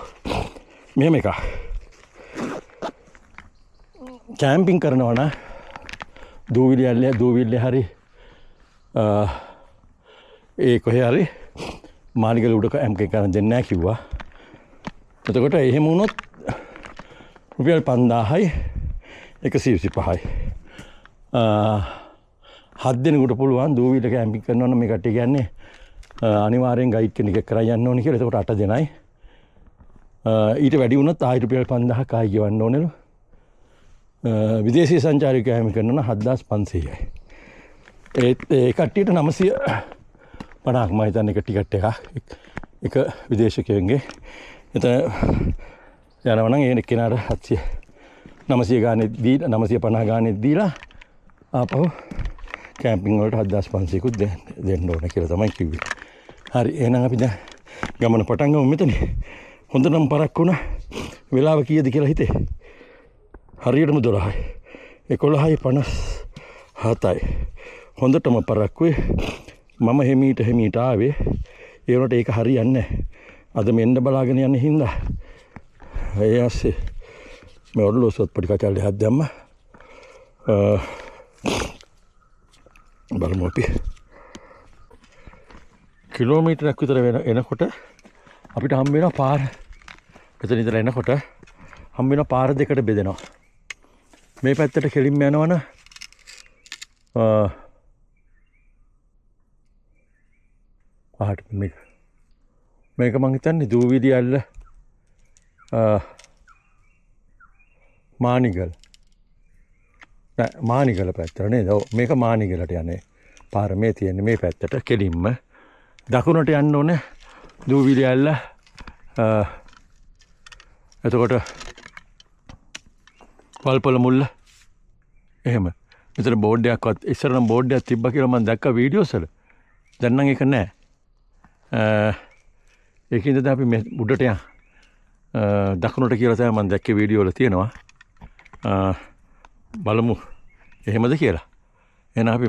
Speaker 2: මෙහෙම එකක්. කැම්පින් කරනවා නම් දූවිල්ල හරි ඒ කොහේ හරි මාලිගල උඩක ඇම්ක කරන්න දෙන්නේ නැහැ කිව්වා. එතකොට එහෙම වුණොත් රුපියල් 5000යි 125යි. 7 දිනකට පුළුවන් දූවිල්ල කැම්පින් කරනවා නම් මේ කට්ටිය කියන්නේ අනිවාර්යෙන් ගයිඩ් කෙනෙක් කරා යන්න ඕනේ කියලා. එතකොට 8 දෙනයි. ඊට වැඩි වුණොත් ආයි රුපියල් 5000ක් ආයි ගෙවන්න ඕනෙලු. විදේශීය සංචාරකයෝ හැම කරනවා 7500යි. ඒ කට්ටියට 950ක් මම හිතන්නේ එක ටිකට් එක විදේශිකයෙක්ගේ. එතන යනවා නම් ඒ කෙනාට 900 ගානේ දීලා 950 ගානේ දීලා ආපහු කැම්පින් වලට 7500කුත් දෙන්න ඕන කියලා තමයි කිව්වේ. හරි එහෙනම් අපි දැන් ගමන පටන් ගමු මෙතන. හොඳටම පරක් වුණා. වෙලාව කීයද කියලා හිතේ. හරියටම 12යි. 11:57යි. හොඳටම පරක් වේ. මම හිමීට ආවේ. ඒ වුණාට ඒක හරියන්නේ නැහැ. අද මෙන්න බලාගෙන යන්න හින්දා. ඒ ඇස්සේ මේ ඔරලෝසුවත් පොඩි කචල් දෙකක් දැම්මා. බලමු අපි. කිලෝමීටරයක් විතර එනකොට අපිට හම්බ වෙන පාර මෙතන ඉඳලා එනකොට හම්බ වෙන පාර දෙකට බෙදෙනවා. මේ පැත්තට කෙලින්ම යනවන පහට මේක මං හිතන්නේ දූවිලි ඇල්ල මානිගල පැත්තට නේද? ඔව් මේක මානිගලට යන්නේ. පාර මේ තියෙන්නේ මේ පැත්තට කෙලින්ම දකුණට යන්න ඕනේ දූවිලි ඇල්ල. එතකොට වල්පොල මුල්ල එහෙම. මෙතන බෝඩ් එකක්වත් ඉස්සර නම් බෝඩ් එකක් තිබ්බා කියලා මම දැක්කා වීඩියෝස් වල. දැන් නම් ඒක නැහැ. ඒකින්ද අපි මේ උඩට යන් දකුණට කියලා තමයි මම දැක්කේ වීඩියෝ වල තියෙනවා. බලමු එහෙමද කියලා. එහෙනම් අපි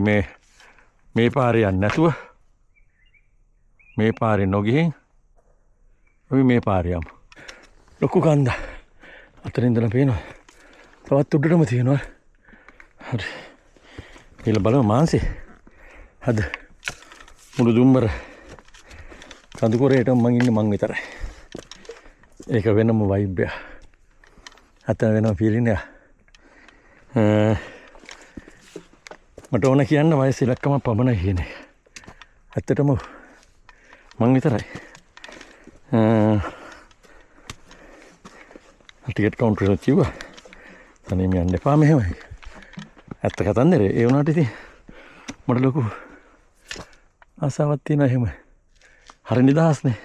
Speaker 2: මේ පාරේ යන්නේ නැතුව මේ පාරේ නොගිහින් අපි මේ පාරේ යමු. ලොකු කන්ද අතරින් ඉඳලා පේනවා. තවත් උඩටම තියෙනවා. හරි. ඊළ බලමු මාන්සේ. හද මුළු දුම්බර කඳුකොරේටම මං ඉන්නේ මං විතරයි. ඒක වෙනම වයිබ් එක. අතන වෙනම ෆීලින් එක. මට ඕන කියන්න වයස ඉලක්කම පමණයි කියන්නේ. ඇත්තටම මං විතරයි. ටිකට් කවුන්ටර් එක කිව්වා. තනියම යන්න එපා මෙහෙමයි. ඇත්ත කතන්දරේ ඒ වුණාට ඉතින් මට ලොකු ආසාවක් තියෙනවා එහෙම. හරි නිදහස්නේ.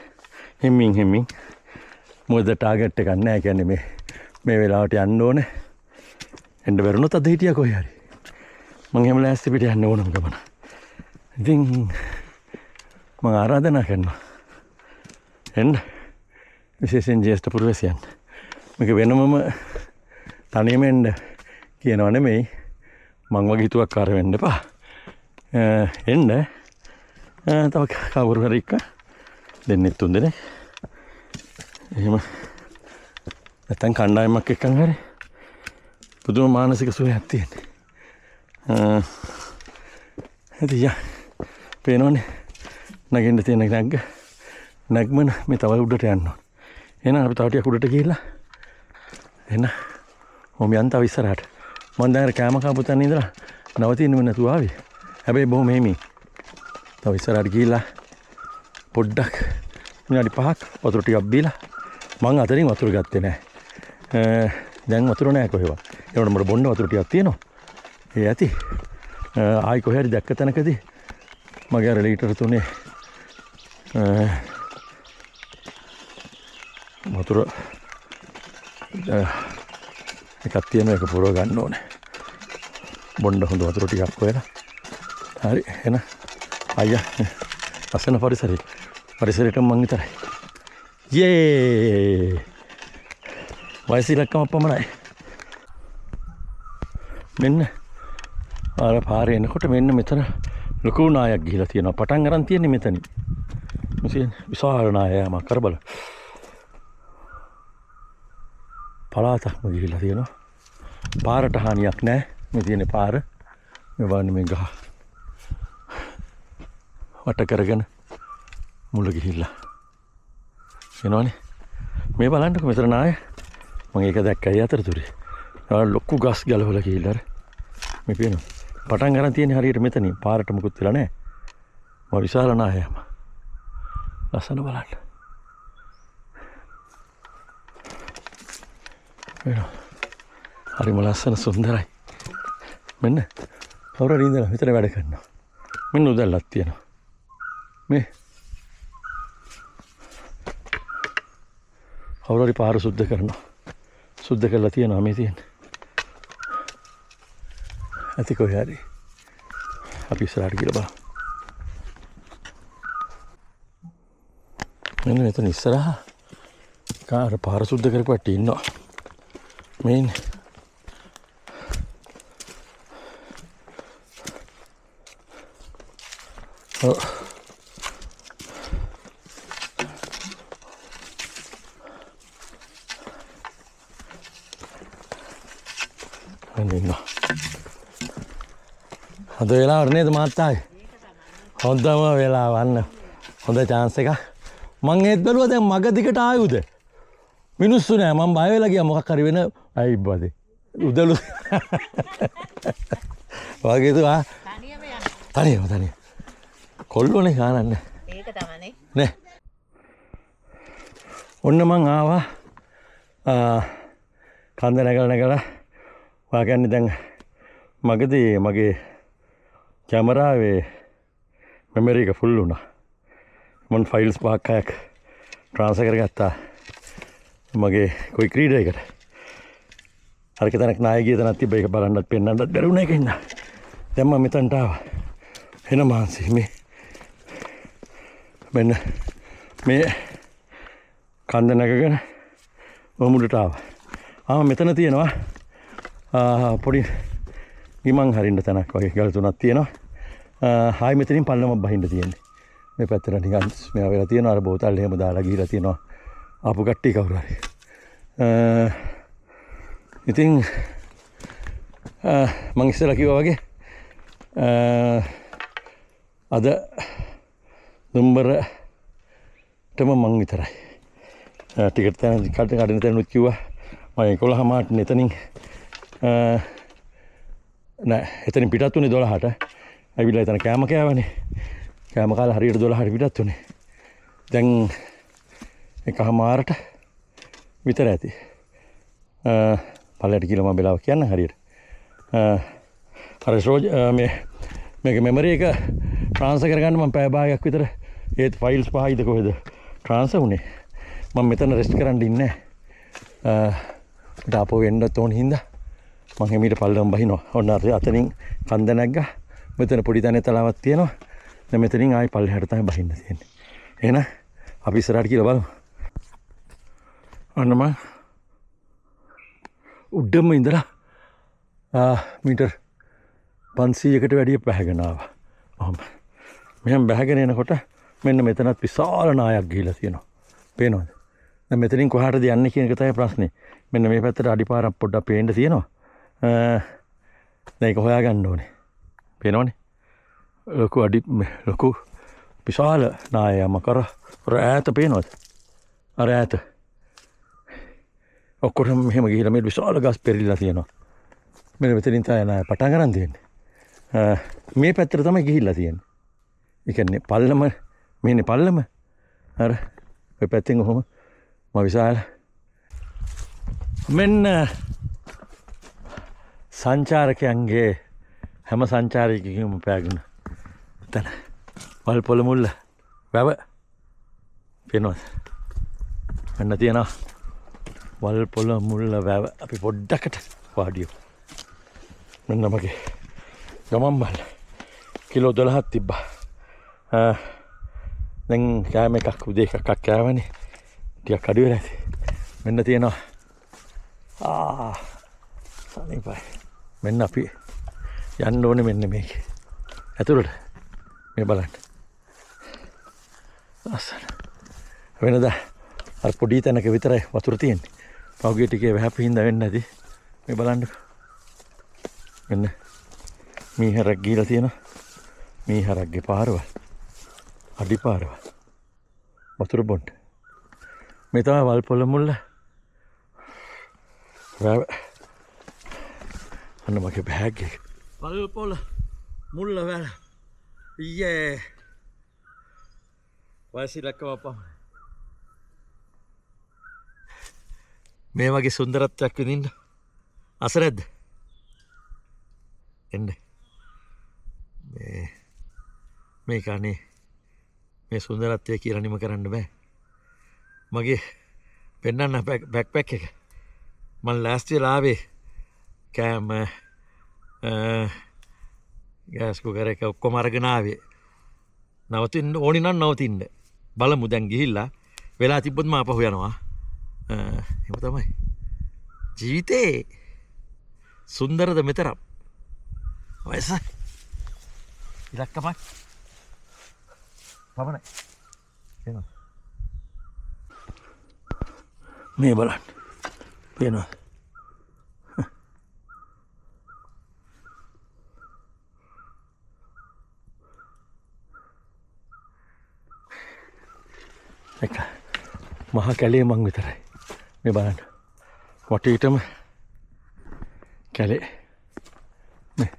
Speaker 2: හිම්මින්. මොකද ටාගට් එකක් නැහැ කියන්නේ මේ වෙලාවට යන්න ඕනේ. එන්න බැරුණොත් අද හිටියා කොහේ හරි. මං එහෙම ලෑස්ති පිට යන්න ඕනම ගමන. ඉතින් මං ආරාධනා කරනවා. එන්න විශේෂයෙන් ජේෂ්ඨ පුරවැසියන්. මේක වෙනමම තනියම එන්න කියනවා නෙමෙයි. මං වගේ හිතුවක්කාර වෙන්න එපා. එන්න තව කවුරු හරි එක්ක දෙන්නෙක් තුන් දෙනෙක්. එහෙම නැත්තම් කණ්ඩායමක් එක්කන් හරි පුදුම මානසික සුවයක් තියෙන්නේ. ඉතින් පේනවනේ නැගින්න තියෙන නැග්මන මේ තව උඩට යන්න ඕන. එහෙනම් අපි තව ටිකක් උඩට ගිහිල්ලා එන්න ඔහොම යන්න තව ඉස්සරහට. මම දැන් කෑම කාපු තැන ඉඳලා නවතින්නෙම නැතුව ආවේ. හැබැයි බොහොම හිමි. තව ඉස්සරහට ගිහිල්ලා පොඩ්ඩක් විනාඩි 5ක් වතුර ටිකක් බීලා මං අතරින් වතුර ගත්තේ නැහැ. දැන් වතුර නැහැ කොහෙවත්. ඒකට මට බොන්න වතුර ටිකක් තියෙනවා. ඒ ඇති. ආයි කොහේ හරි දැක්ක තැනකදී මගේ අර ලීටර 3 වතුර එකක් තියෙන එක පුරව ගන්න ඕනේ. බොන්න හොඳ වතුර ටිකක් හොයලා. හරි එන අයියා අසන පරිසරයට මං විතරයි. යේ වයස ඉලක්කම පමණයි. මෙන්න අර පාරේ එනකොට මෙන්න මෙතන ලොකු නායක් ගිහිලා තියෙනවා. පටන් අරන් තියෙන්නේ මෙතනින්. මෙතන විශාල නායයක් කරබල. පලාතක්ම ගිහිලා තියෙනවා. පාරට හානියක් නැහැ. මේ තියෙන පාර මේ වань මේ ගහ වට කරගෙන මුල ගිහිල්ලා එනවනේ. මේ බලන්නකො මෙතන නාය මම ඒක දැක්කයි අතරතුරේ. ලොකු ගස් ගලවලා ගිහිල්ලා අර මේ පේනවා. පටන් ගන්න තියෙන හරියට මෙතනින් පාරට මුකුත් වෙලා නැහැ. මම විශාල නායම. ලස්සන බලන්න. එනවා. හරිම ලස්සන සුන්දරයි. මෙන්න කවුරු හරි ඉඳලා මෙතන වැඩ කරනවා. මෙන්න උදැල්ලක් තියෙනවා. මේ කවුරු හරි පාර සුද්ධ කරනවා. සුද්ධ කරලා තියෙනවා මේ තියෙන්නේ. ඇති කොහේ හරි. අපි ඉස්සරහට ගිහලා බලමු. මෙන්න මෙතන ඉස්සරහා කාර පාර සුද්ධ කරපු කට්ටිය ඉන්නවා. මේ ඉන්නේ. ඔව්. හොඳ වෙලාවට නේද මාත්තාගේ? හොඳම වෙලාව වන්න. හොඳ chance එකක්. මං ඒත් බැලුවා දැන් මග දිගට ආයුද. මිනිස්සු නෑ මං බය වෙලා ගියා මොකක් හරි වෙන අයි බදේ. උදළු. වගේ තුවා. තනියම. කොල්ලෝනේ ගානන්නේ. ඒක තමයි නේ. ඔන්න මං ආවා කන්ද නැගලා වාගන්නේ දැන් මගදී මගේ කැමරාවේ මෙමරි එක ෆුල් වුණා. මම ෆයිල්ස් පහක් හයක් ට්‍රාන්ස්ෆර් කරගත්තා මගේ කොයි ක්‍රීඩයකට. අර කෙතනක් නාය ගිය තැනක් තිබ්බ ඒක බලන්නත් පෙන්නන්නත් බැරි වුණා ඒකින්ද. දැන් මම මෙතනට ආවා. එන මාන්සි මේ මෙන්න මේ කන්ද නැගගෙන වමුඩට ආවා. මෙතන තියෙනවා පොඩි ගිමන් හරින්න තැනක් වගේ ගල් තුනක් තියෙනවා. හායි මෙතනින් පල්ලමක් බහින්න තියෙන්නේ. මේ පැත්තට නිකන් මේවා වෙලා තියෙනවා. අර බෝතල් එහෙම දාලා ගිහිලා තියෙනවා. ආපු කට්ටිය කවුරු හරි. ඉතින් මං ඉස්සෙල්ලා කිව්වා වගේ අද දුම්බරටම මං විතරයි. ටිකට් තැන කඩන තැනුත් කිව්වා. මම 11 මාට එතනින් නෑ එතනින් පිටත් උනේ 12ට. ඇවිල්ලා එතන කෑම කෑවනේ. කෑම කාලා හරියට 12ට පිටත් උනේ. දැන් 1:00ට විතර ඇති. පල්ලයට කියලා මම වෙලාව කියන්න හරියට. අර මේක මෙමරි එක ට්‍රාන්ස්ෆර් කරගන්න මම පැය භාගයක් විතර ඒත් ෆයිල්ස් පහයිද කොහෙද ට්‍රාන්ස්ෆර් උනේ. මම මෙතන රෙස්ට් කරන්න ඉන්නේ. ඩාපෝ වෙන්නත් ඕන හින්දා මම හිමීට පල්ලම බහිනවා. ඔන්න අතනින් කන්ද නැග්ගා. මෙතන පොඩි තැනේ තලාවක් තියෙනවා. දැන් මෙතනින් ආයි පල්ලෙහාට තමයි බහින්න තියෙන්නේ. එහෙනම් අපි ඉස්සරහට කියලා බලමු. ඔන්න මම උඩම ඉඳලා මීටර් 500කට වැඩිය බැහැගෙන ආවා. මෙහෙම බැහැගෙන එනකොට මෙන්න මෙතනත් විශාල නායක් ගිහිලා තියෙනවා. පේනවද? දැන් මෙතනින් කොහාටද යන්නේ කියන එක තමයි ප්‍රශ්නේ. මෙන්න මේ පැත්තට අඩිපාරක් පොඩ්ඩක් පේන්න තියෙනවා. දැන් ඒක හොයාගන්න ඕනේ. පේනවනේ? ලොකු විශාල නායම කර ඈත පේනවද? අර ඈත. ඔක්කොම මෙහෙම ගිහිලා මේ විශාල ගස් පෙරලිලා තියෙනවා. මෙන්න මෙතනින් තමයි නාය පටන් ගන්න තියෙන්නේ. මේ පැත්තට තමයි ගිහිල්ලා තියෙන්නේ. ඒ කියන්නේ පල්ලම මේනේ පල්ලම. අර ඔය පැත්තෙන් ඔහොම විශාල මෙන්න සංචාරකයන්ගේ හැම සංචාරකයකම පෑගුණ එතන වල් පොළ මුල්ල වැව පේනවද? මෙන්න තියෙනවා වල් පොළ මුල්ල වැව. අපි පොඩ්ඩකට වාඩියෝ. මෙන්න මගේ ගමන් බල කිලෝ 12ක් තිබ්බා. දැන් කෑම එකක් උදේ එකක් කෑවනේ. ටිකක් අඩු වෙලා ඇති. මෙන්න තියෙනවා සනීපයි. මෙන්න අපි යන්න ඕනේ මෙන්න මේක. ඇතුළට මේ බලන්න. ලස්සන. වෙනදා අර පොඩි තැනක විතරයි වතුර තියෙන්නේ. පහුගිය ටිකේ වැහපු හින්දා වෙන්නේ නැති. මේ බලන්න. මෙන්න මීහරක් ගිහලා තියෙනවා. මීහරක්ගේ පාරවල්. අඩිපාරවල්. වතුර බොන්න. මේ තමයි වල්පොළ මුල්ල. අන්න මගේ බෑග් එක. වල්පොළ මුල්ල වැල. ඊයේ වයසිලක්ක වපා. මේ වගේ සුන්දරත්වයක් විඳින්න ආස නැද්ද? එන්න. මේක අනේ මේ සුන්දරත්වය කියලා නිම කරන්න බෑ. මගේ පෙන්නන්න බැක්පැක් එක. මම ලෑස්ති වෙලා ආවේ කෑම ගෑස් කුකර් එක ඔක්කොම අරගෙන ආවේ. නවතින්න ඕනි නම් නවතින්න. බලමු දැන් ගිහිල්ලා වෙලා තිබ්බොත් මම ආපහු යනවා. එහෙම තමයි. ජීවිතේ සුන්දරද මෙතරම්. වයස ඉලක්කමයි. පමණයි. එනවා. මේ බලන්න. පේනවා. එක මහා කැලේ මං විතරයි. මේ බලන්න. වටේටම කැලේ. මේ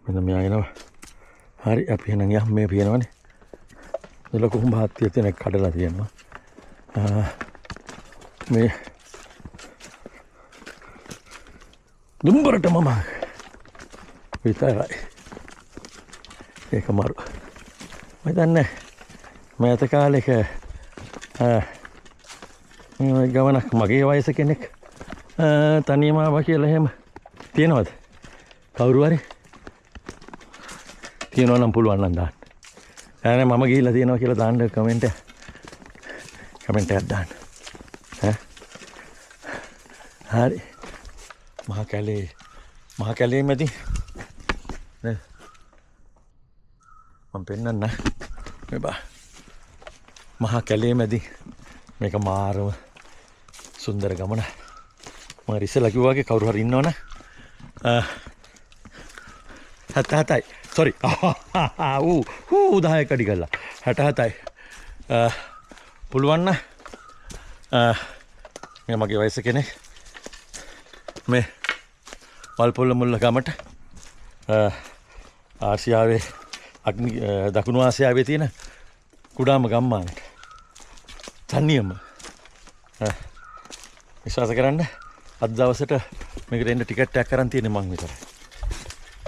Speaker 2: මෙන්න මෙයා එනවා. හරි අපි එහෙනම් යම් මේ පියනවනේ. ලොකු හුඹහත්තිය තියෙන කඩලා තියෙනවා. මේ දුම්බරට මම විතරයි. ඒක මරු. මම දන්නේ මෑත කාලෙක ගමනක් මගේ වයස කෙනෙක් තනියම ආවා කියලා එහෙම තියෙනවද? කවුරු හරි තියෙනවා නම් පුළුවන් නම් දාන්න. ඈ මම ගිහිල්ලා තියෙනවා කියලා දාන්න කමෙන්ට් එකක් දාන්න. හරි. මහා කැලේ මැදි නේ මම පෙන්නන්න මේ බා මහා කැලේ මැදි මේක මාරම සුන්දර ගමන. මම ඉස්සෙල්ලා කිව්වා වගේ කවුරු හරි ඉන්නවනේ 77යි සෝරි 10 කඩි ගල්ලා 67යි පුළුවන් නම් මේ මගේ වයස කෙනෙක් මේ වල්පොළ මුල්ල ගමට ආසියාවේ දකුණු ආසියාවේ තියෙන කුඩාම ගම්මානට තනියම විශ්වාස කරන්න අද දවසට මේකට එන්න ටිකට් එකක් අරන් තියෙන්නේ මං විතරයි.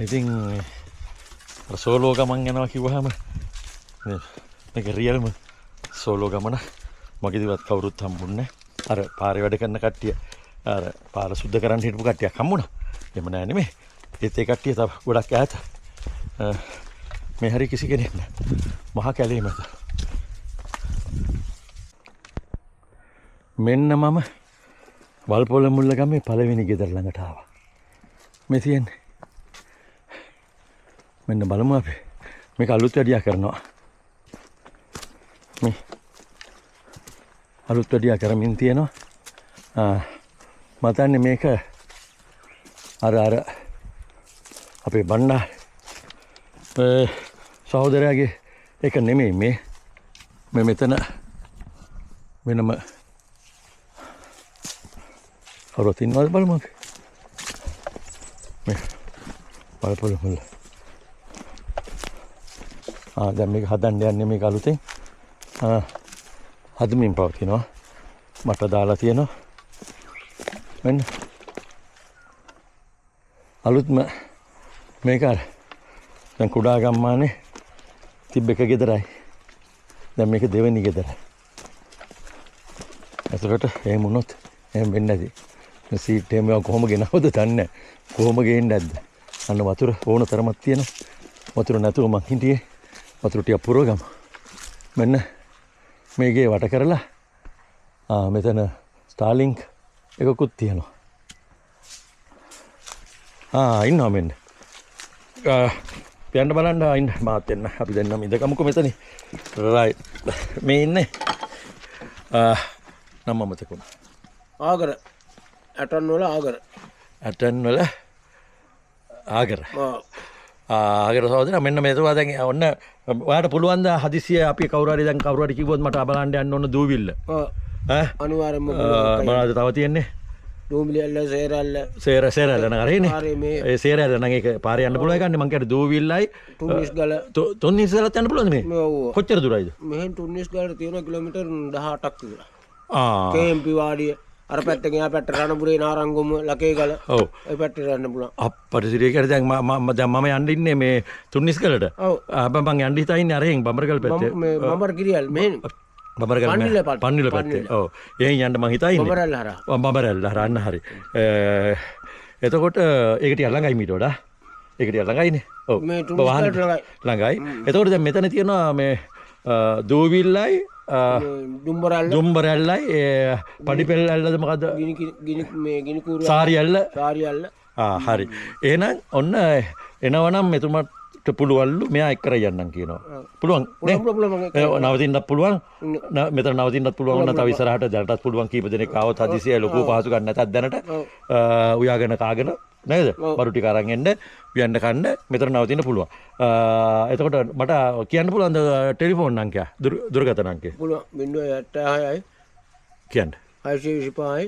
Speaker 2: ඉතින් සෝලෝ ගමන් යනවා කිව්වහම මේක රියල්ම සෝලෝ ගමන. මගේදිවත් කවුරුත් හම්බුන්නේ අර පාරේ වැඩ කරන කට්ටිය අර පාර සුද්ධ කරන්න හිටපු කට්ටියක් හම්බුණා. එහෙම නෑ නෙමෙයි. ඒත් ඒ කට්ටිය තව ගොඩක් ඈත. මේ හරි කිසි කෙනෙක් නෑ. මහා කැලේ මත. මෙන්න මම වල්පොළ මුල්ල ගමේ පළවෙනි ගෙදර ළඟට ආවා. මේ තියෙන්නේ. මෙන්න බලමු අපි. මේක අලුත් වැඩියා කරනවා. මේ අලුත් වැඩියා කරමින් තියෙනවා. මතන්නේ මේක අර අපේ බණ්ඩා සහෝදරයාගේ එක නෙමෙයි මේ මෙතන වෙනම කවුරුත් ඉන්නවද බලමු අපි. මේ වල්පොළ මුල්ල. දැන් මේක හදන්න යන්නේ මේක අලුතෙන් හදමින් පවතිනවා. මට දාලා තියෙනවා. මෙන්න අලුත්ම මේක දැන් කුඩා ගම්මානේ තිබ්බ එක ගෙදරයි. දැන් මේක දෙවෙනි ගෙදර. එතකොට එහෙම වුණොත් එහෙම වෙන්නේ නැති. මේ සීට් එකම කොහොම ගෙනවද දන්නේ නැහැ. කොහොම ගේන්නේ නැද්ද? අන්න වතුර ඕන තරමක් තියෙනවා. වතුර නැතුව මං හිටියේ. වතුර ටික පුරවගමු. මෙන්න මේකේ වට කරලා මෙතන ස්ටාර්ලින්ක් එකකුත් තියෙනවා. ඉන්නවා මෙන්න. යන්න බලන්න ඉන්න මාත් එන්න. අපි දෙන්නම ඉඳගමුකෝ මෙතන. රයිට්. මේ ඉන්නේ. නම මතක වුණා. ආගර
Speaker 4: ඇටන් වල ආගර.
Speaker 2: ඇටන් වල ආගර. ආගර සහෝදරයා මෙන්න මේවා දැන් ඔන්න ඔයාලට පුළුවන් ද හදිසිය අපි කවුරු හරි කිව්වොත් මට බලන්න යන්න ඕන දූවිල්ල. ඈ
Speaker 4: අනිවාර්යයෙන්ම
Speaker 2: මොනවද තව තියෙන්නේ?
Speaker 4: දූවිල්ල සේරල්ල.
Speaker 2: සේරල්ල නේද හරිනේ. ඒ සේරල්ල නම් ඒක පාරේ යන්න පුළුවන් එකන්නේ මං කියන්නේ දූවිල්ලයි තුන්නිස් ගලත් යන්න පුළුවන්ද මේ? කොච්චර දුරයිද?
Speaker 4: මෙහෙන් තුන්නිස් ගලට තියෙනවා කිලෝමීටර් 18ක් විතර. කේම්පි වාඩිය අර පැත්තෙන් එහා පැත්තට රණපුරේ නාරංගොම ලකේ ගල. ඔව්. ඒ පැත්තට යන්න පුළුවන්. අප්පට සිරියකට දැන් මම යන්න ඉන්නේ මේ තුන්නිස් ගලට. ඔව්. මම යන්න හිතා ඉන්නේ අරෙන් බඹරගල පැත්තේ. මේ බඹර කිරියල් මෙහෙන්. බඹරගල පන්නිල පැත්තේ. ඔව්. එහෙන් යන්න මං හිතා ඉන්නේ. බඹරැල්ල හරහා. ඔව් බඹරැල්ල හරහා අන්න හරි. එතකොට ඒක ටික ළඟයි මීට වඩා. ඒක ටික ළඟයිනේ. ඔව්. මේ තුන්නිස් ගලට ළඟයි. එතකොට දැන් මෙතන තියෙනවා මේ දූවිල්ලයි දුම්බරැල්ලයි පඩිපෙල් ඇල්ලද මොකද සාරියල්ල හරි එහෙනම් ඔන්න එනවනම් මෙතුමට පුළුවන්ලු මෙයා එක්කර යන්නම් කියනවා පුළුවන් නවතින්නත් පුළුවන් මෙතන නවතින්නත් පුළුවන් වුණා තව ඉස්සරහට දැනටත් පුළුවන් කීප දෙනෙක් ආවොත් හදිසියෙ ලොකු පහසුකම් නැතත් දැනට උයාගෙන කාගෙන නේද බරු ටික අරන් එන්න වියන්න කන්න මෙතන නවතින්න පුළුවන් එතකොට මට කියන්න පුළුවන් ටෙලිෆෝන් අංකය දුරකථන අංකය පුළුවන් 076යි
Speaker 2: කියන්න
Speaker 4: 625යි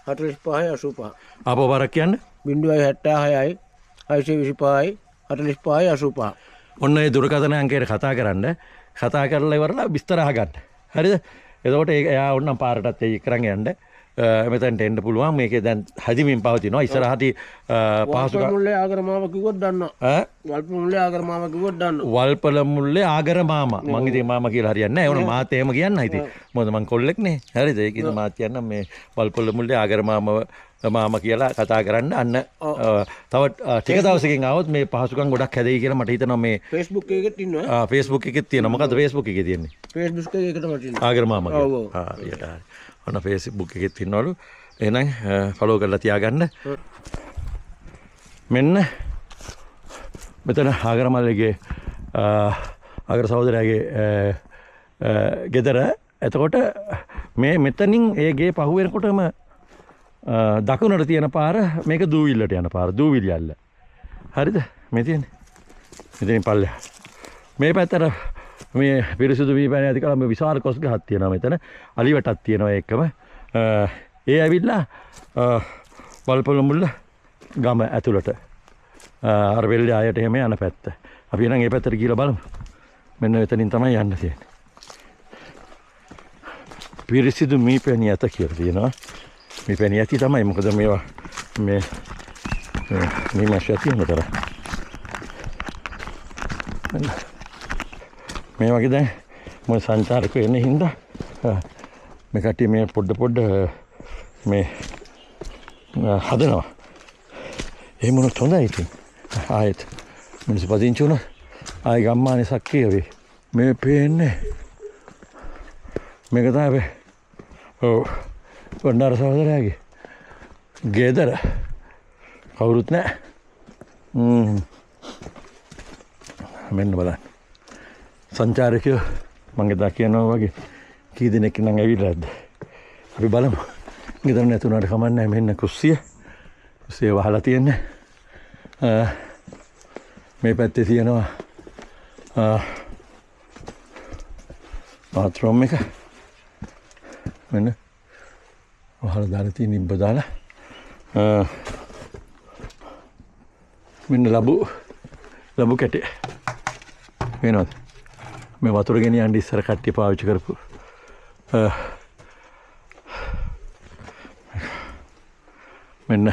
Speaker 4: 45යි 85
Speaker 2: ආපහු වරක් කියන්න
Speaker 4: 076යි 625යි 45යි 85
Speaker 2: ඔන්න ඒ දුරකථන අංකයට කතා කරන්න කතා කරලා ඉවරලා විස්තර අහගන්න හරිද එතකොට එයා ඕන්නම් පාරටත් එයි කරන් යන්න මෙතනට එන්න පුළුවන් මේකේ දැන් හදිමින් පවතිනවා ඉස්සරහට
Speaker 4: පහසුකම් මුල්ලේ ආගර මාව කිව්වොත් දන්නවා වල්පල මුල්ලේ ආගර මාව කිව්වොත් දන්නවා
Speaker 2: වල්පල මුල්ලේ ආගර මාමා මං ඉතින් මාමා කියලා හරියන්නේ නැහැ ඕන මාත් එහෙම කියන්න ඉතින් මොකද මං කොල්ලෙක් නේ හරිද ඒකින් මාත් කියන්න මේ වල්පල මුල්ලේ ආගර මාමා කියලා කතා කරන්න අන්න තව ටික දවසකින් ආවොත් මේ පහසුකම් ගොඩක් හැදෙයි කියලා මට හිතෙනවා මේ
Speaker 4: Facebook එකෙත් ඉන්නවා
Speaker 2: Facebook එකෙත් තියෙනවා මොකද්ද Facebook එකේ තියෙන්නේ
Speaker 4: Facebook එකේටම තියෙනවා
Speaker 2: ආගර මාමා කියලා හරියට හරි ඔන්න Facebook එකෙත් ඉන්නවලු එහෙනම් ෆලෝ කරලා තියාගන්න මෙන්න මෙතන ආගරමල්ලගේ ආගර සහෝදරයාගේ ගෙදර එතකොට මේ මෙතනින් ඒ ගේ පහු වෙනකොටම දකුණට තියෙන පාර මේක දූවිල්ලට යන පාර දූවිලියල්ල හරිද මේ තියෙන්නේ මෙතනින් පල්ලෙහා මේ පැත්තට මේ පිරිසුදු වී පැන ඇති කලම විශාල කොස් ගහක් තියෙනවා මෙතන අලිවටක් තියෙනවා ඒකම ඒ ඇවිල්ලා වල්පොළ මුල්ල ගම ඇතුළට අර වෙල්ලේ ආයට එහෙම යන පැත්ත අපි එහෙනම් ඒ පැත්තට ගිහලා බලමු මෙන්න එතනින් තමයි යන්න තියෙන්නේ පිරිසිදු මීපැණි ඇත කියලා තියෙනවා මීපැණි ඇති තමයි මොකද මේවා මේ මාෂා තියෙනතර මේ වගේ දැන් මොන සංචාරකයෝ එන්නේ හින්දා මේ කට්ටිය මේ පොඩ මේ හදනවා එහෙම මොනක් හොඳයි ඉතින් ආයෙත් මිනිස්සු පදිංචි වුණා ආයෙ ගම්මානේ සක්‍රිය වේ මේ පේන්නේ මේක තමයි ඔව් වන්දාර සහෝදරයාගේ ගෙදර කවුරුත් නැහැ මෙන්න බලන්න සංචාරකයෝ මං එදා කියනවා වගේ කී දෙනෙක් නම් ඇවිල්ලාද අපි බලමු ගෙදර නැතුණාට කමක් නැහැ මෙන්න කුස්සිය වහලා තියෙන්නේ මේ පැත්තේ තියෙනවා බාත්රූම් එක මෙන්න වහලා දාලා තියෙන ඉබ්බ දාලා මෙන්න ලැබු කැටේ වෙනවද මේ වතුර ගෙනියන්න ඉස්සර කට්ටිය පාවිච්චි කරපු මෙන්න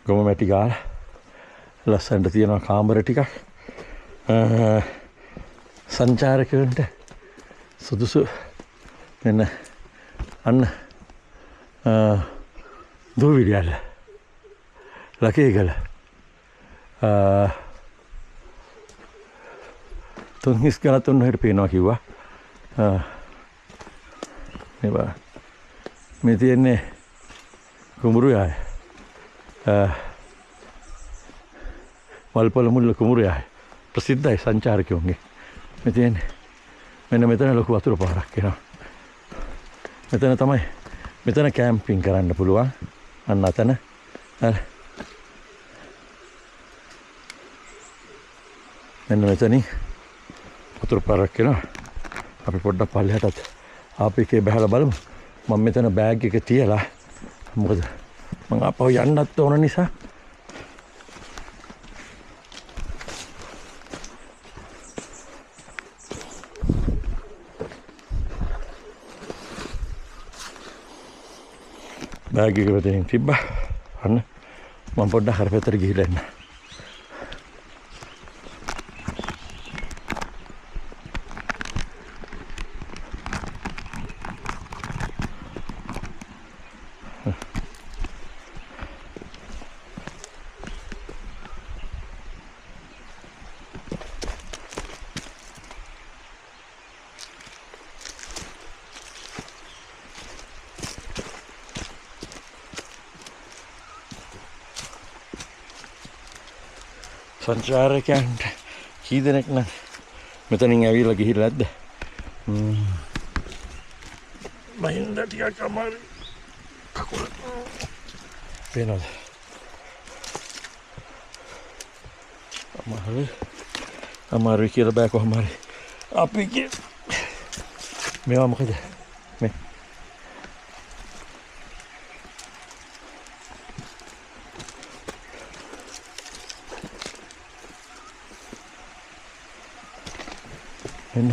Speaker 2: ගොම මැටි ගාලා ලස්සනට තියෙනවා කාමර ටිකක් සංචාරකයන්ට සුදුසු මෙන්න අන්න දූවිලියල්ල ලකේගල තුන්හිස් ගලත් ඔන්න හෙට පේනවා කිව්වා මේ තියෙන්නේ කුඹුරු යාය වල්පොළ මුල්ල කුඹුරු යාය ප්‍රසිද්ධයි සංචාරකයෝන්ගේ මේ තියෙන්නේ මෙන්න මෙතන ලොකු වතුර පාරක් එනවා මෙතන තමයි මෙතන කැම්පින් කරන්න පුළුවන්. අන්න අතන මෙන්න මෙතනින් වතුර පාරක් කියලා අපි පොඩ්ඩක් පල්ලෙහාටත් ආපු එකේ බහලා බලමු. මම මෙතන බෑග් එක තියලා මොකද මම ආපහු යන්නත් ඕන නිසා බෑග් එක මෙතනින් තිබ්බා. අන්න මම පොඩ්ඩක් අර පැත්තට ගිහිල්ලා එන්න. සංචාරකයන්ට කී දෙනෙක් නම් මෙතනින් ඇවිල්ලා ගිහිල්ලා නැද්ද? මහින්ද ටිකක් අමාරු කකුල පේනවද? අමාරුයි කියලා බෑ කොහොම හරි අපි මේවා මොකද මේ එන්න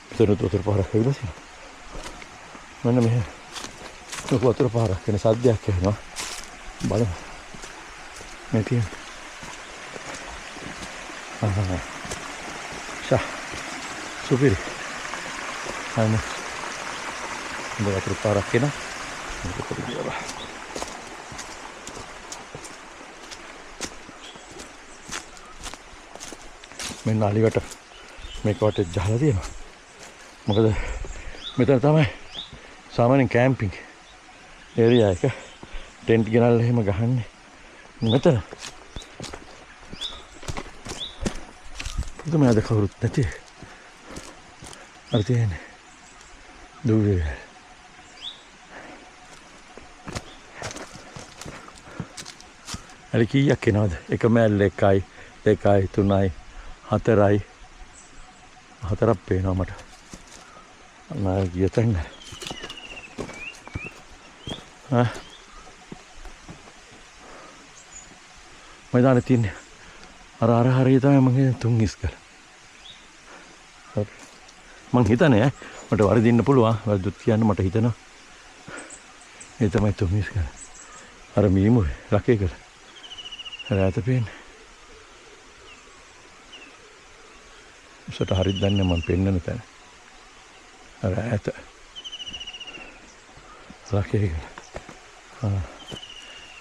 Speaker 2: මෙතන වතුර පාරක් ඇවිල්ලා තියෙනවා. මෙන්න මෙහෙ වතුර පාරක් වෙන සද්දයක් එනවා. බලමු මේ තියෙන සුපිරි අන්න වතුර පාරක් එනවා. මේක පොඩි මේ නාලියට මේක වටේ ජහලා තියෙනවා. මොකද මෙතන තමයි සාමාන්‍යයෙන් කැම්පින් ඒරියා එක ටෙන්ට් ගෙනල්ලා එහෙම ගහන්නේ. මෙතන පුදුමයි අද කවුරුත් නැති. අර තියෙන්නේ දුවේ. අර කීයක් එනවද? එක මෑල්ල 1යි 2යි 3යි 4යි 4ක් පේනවා මට. අන්න ගිය තැන. මයිදානේ තියන්නේ. අර හරිය තමයි මම තුන් ඉස්කල. මං හිතන්නේ මට වරදින්න පුළුවන්. වරදුත් කියන්න මට හිතෙනවා. ඒ තමයි තුන් ඉස්කල. අර මීමු ලකේ කර. රාත පේන්නේ. උසට හරියට දන්නේ මම පෙන්නන තැන. අර ඈත. ලකේ කර.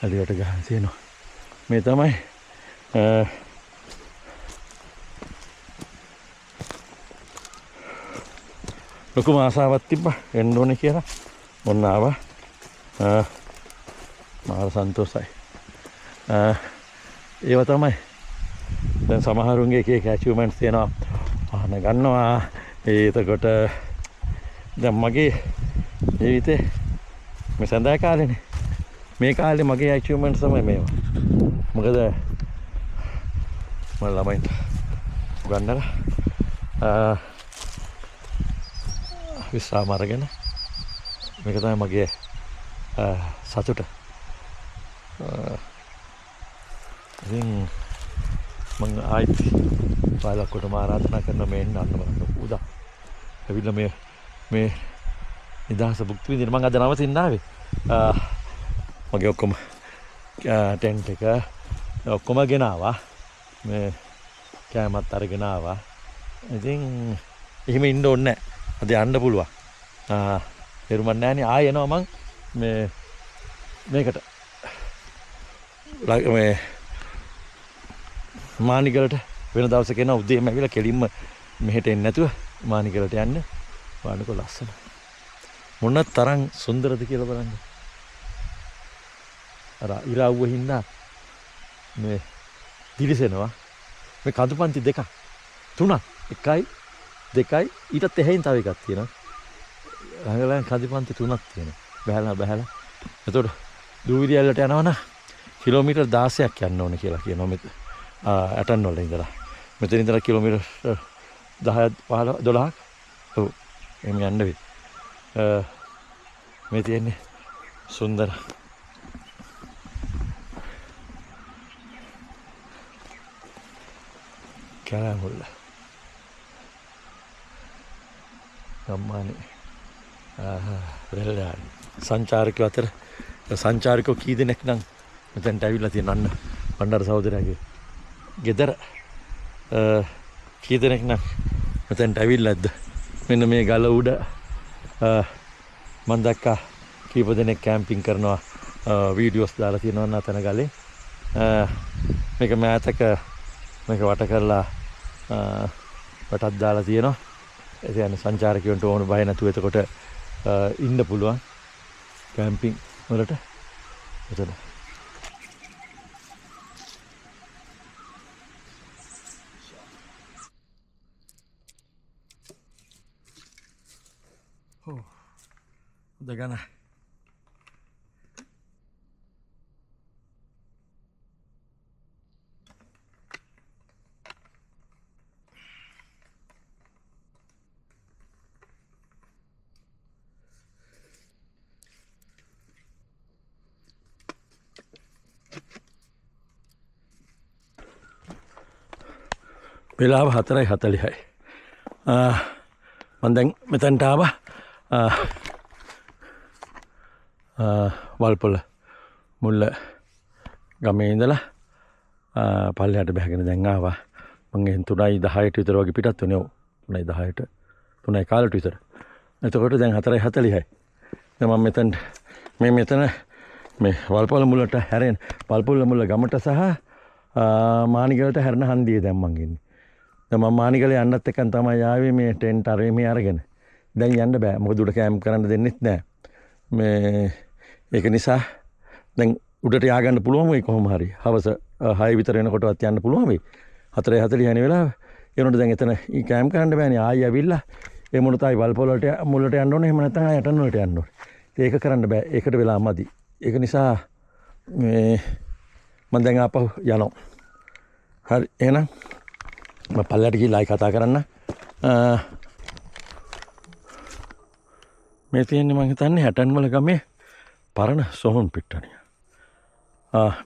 Speaker 2: අලියට ගහන් තියෙනවා. මේ තමයි ලොකුම ආසාවක් තිබ්බා එන්න ඕනේ කියලා. මොන්න ආවා. මාර සන්තෝෂයි. ඒව තමයි දැන් සමහරුන්ගේ එක එක ඇචීව්මන්ට්ස් තියෙනවා. ආන ගන්නවා. එතකොට දැන් මගේ ජීවිතේ මේ සඳහා කාලේනේ. මේ කාලේ මගේ ඇචීව්මන්ට්ස් තමයි මේවා. මොකද මම ළමයින්ට උගන්නලා විශ්වාම අරගෙන මේක තමයි මගේ සතුට. ඉතින් මම ආයිත් බලකොටම ආරාධනා කරන මේ එන්න අන්න බලන්න උදා. ඇවිල්ලා මේ නිදහස භුක්ති විඳින්න මම අද නවතින්න ආවේ. මගේ ඔක්කොම ටෙන්ට් එක ඔක්කොම ගෙනාවා. මේ කෑමත් අරගෙන ආවා. ඉතින් එහෙම ඉන්න ඕනේ නැහැ. අද යන්න පුළුවන්. එරුමක් නැහැනේ. ආයෙ එනවා මං මේකට මේ මානිකලට වෙන දවසක එනවා උදේම ඇවිල්ලා කෙලින්ම මෙහෙට එන්නේ නැතුව මානිකලට යන්න. වන්නකො ලස්සන. මොන තරම් සුන්දරද කියලා බලන්න. අර ඉරාව්ව හින්දා මේ දිලිසෙනවා. මේ කඳුපන්ති දෙකක් 3ක් 1යි 2යි ඊටත් එහෙයින් තව එකක් තියෙනවා. ළඟ ළඟ කඳුපන්ති 3ක් තියෙනවා. බහැලා. එතකොට දූවිලි ඇල්ලට යනවා නම් කිලෝමීටර් 16ක් යන්න ඕනේ කියලා කියනවා මෙතන. ඇටන් වල ඉඳලා. මෙතන ඉඳලා කිලෝමීටර් 10 12ක්. ඔව්. එහෙම යන්න වෙයි. මේ තියෙන්නේ සුන්දර කැලෑමුල්ල. ගම්මානේ වෙල්ලාරි සංචාරකයෝ අතර සංචාරකයෝ කී දෙනෙක් නම් මෙතනට ඇවිල්ලා තියෙන අන්න බණ්ඩාර සහෝදරයාගේ ගෙදර කී දෙනෙක් නම් මෙතනට ඇවිල්ලාද මෙන්න මේ ගල උඩ මම දැක්කා කීප දෙනෙක් කැම්පින් කරනවා වීඩියෝස් දාලා තියෙනවා නතන ගලේ මේක මෑතක මේක වට කරලා වටක් දාලා තියෙනවා ඒ කියන්නේ සංචාරකයන්ට ඕන බය නැතුව එතකොට ඉන්න පුළුවන් කැම්පින් වලට එතන දගන වෙලාව 4:40යි. මම දැන් මෙතනට ආවා. වල්පොල මුල්ල ගමේ ඉඳලා පල්ලෙහාට බහගෙන දැන් ආවා. මම එහෙන් 3:10ට විතර වගේ පිටත් වුණේ. 3:10ට 3:15ට විතර. එතකොට දැන් 4:40යි. දැන් මම මෙතන මේ වල්පොල මුල්ලට හැරෙන වල්පොල මුල්ල ගමට සහ මානිගලට හැරෙන හන්දියේ දැන් මං ඉන්නේ. දැන් මම මානිගලේ යන්නත් එක්කන් තමයි ආවේ මේ ටෙන්ට් මේ අරගෙන. දැන් යන්න බෑ. මොකද උඩ කැම්ප් කරන්න දෙන්නෙත් නෑ. මේ ඒක නිසා දැන් උඩට ය아가න්න පුළුවන් වෙයි කොහොම හරි. හවස 6 විතර වෙනකොටවත් යන්න පුළුවන් වෙයි. 4:40 යන වෙලාව. ඒ වුණාට දැන් එතන ඊ කැම්ප් කරන්න බෑනේ. ආයි ඇවිල්ලා ඒ මොනතයි වල්පොලට මුල්ලට යන්න ඕනේ. එහෙම නැත්නම් ආය යටන් වලට යන්න ඕනේ. ඒක කරන්න බෑ. ඒකට වෙලා මදි. ඒක නිසා මේ මම දැන් ආපහු යනවා. හරි එහෙනම් මම පල්ලයට ගිහලා ආයි කතා කරන්න. මේ තියෙන්නේ මම හිතන්නේ හැටන් වල ගමේ පරණ සොහොන් පිට්ටනිය.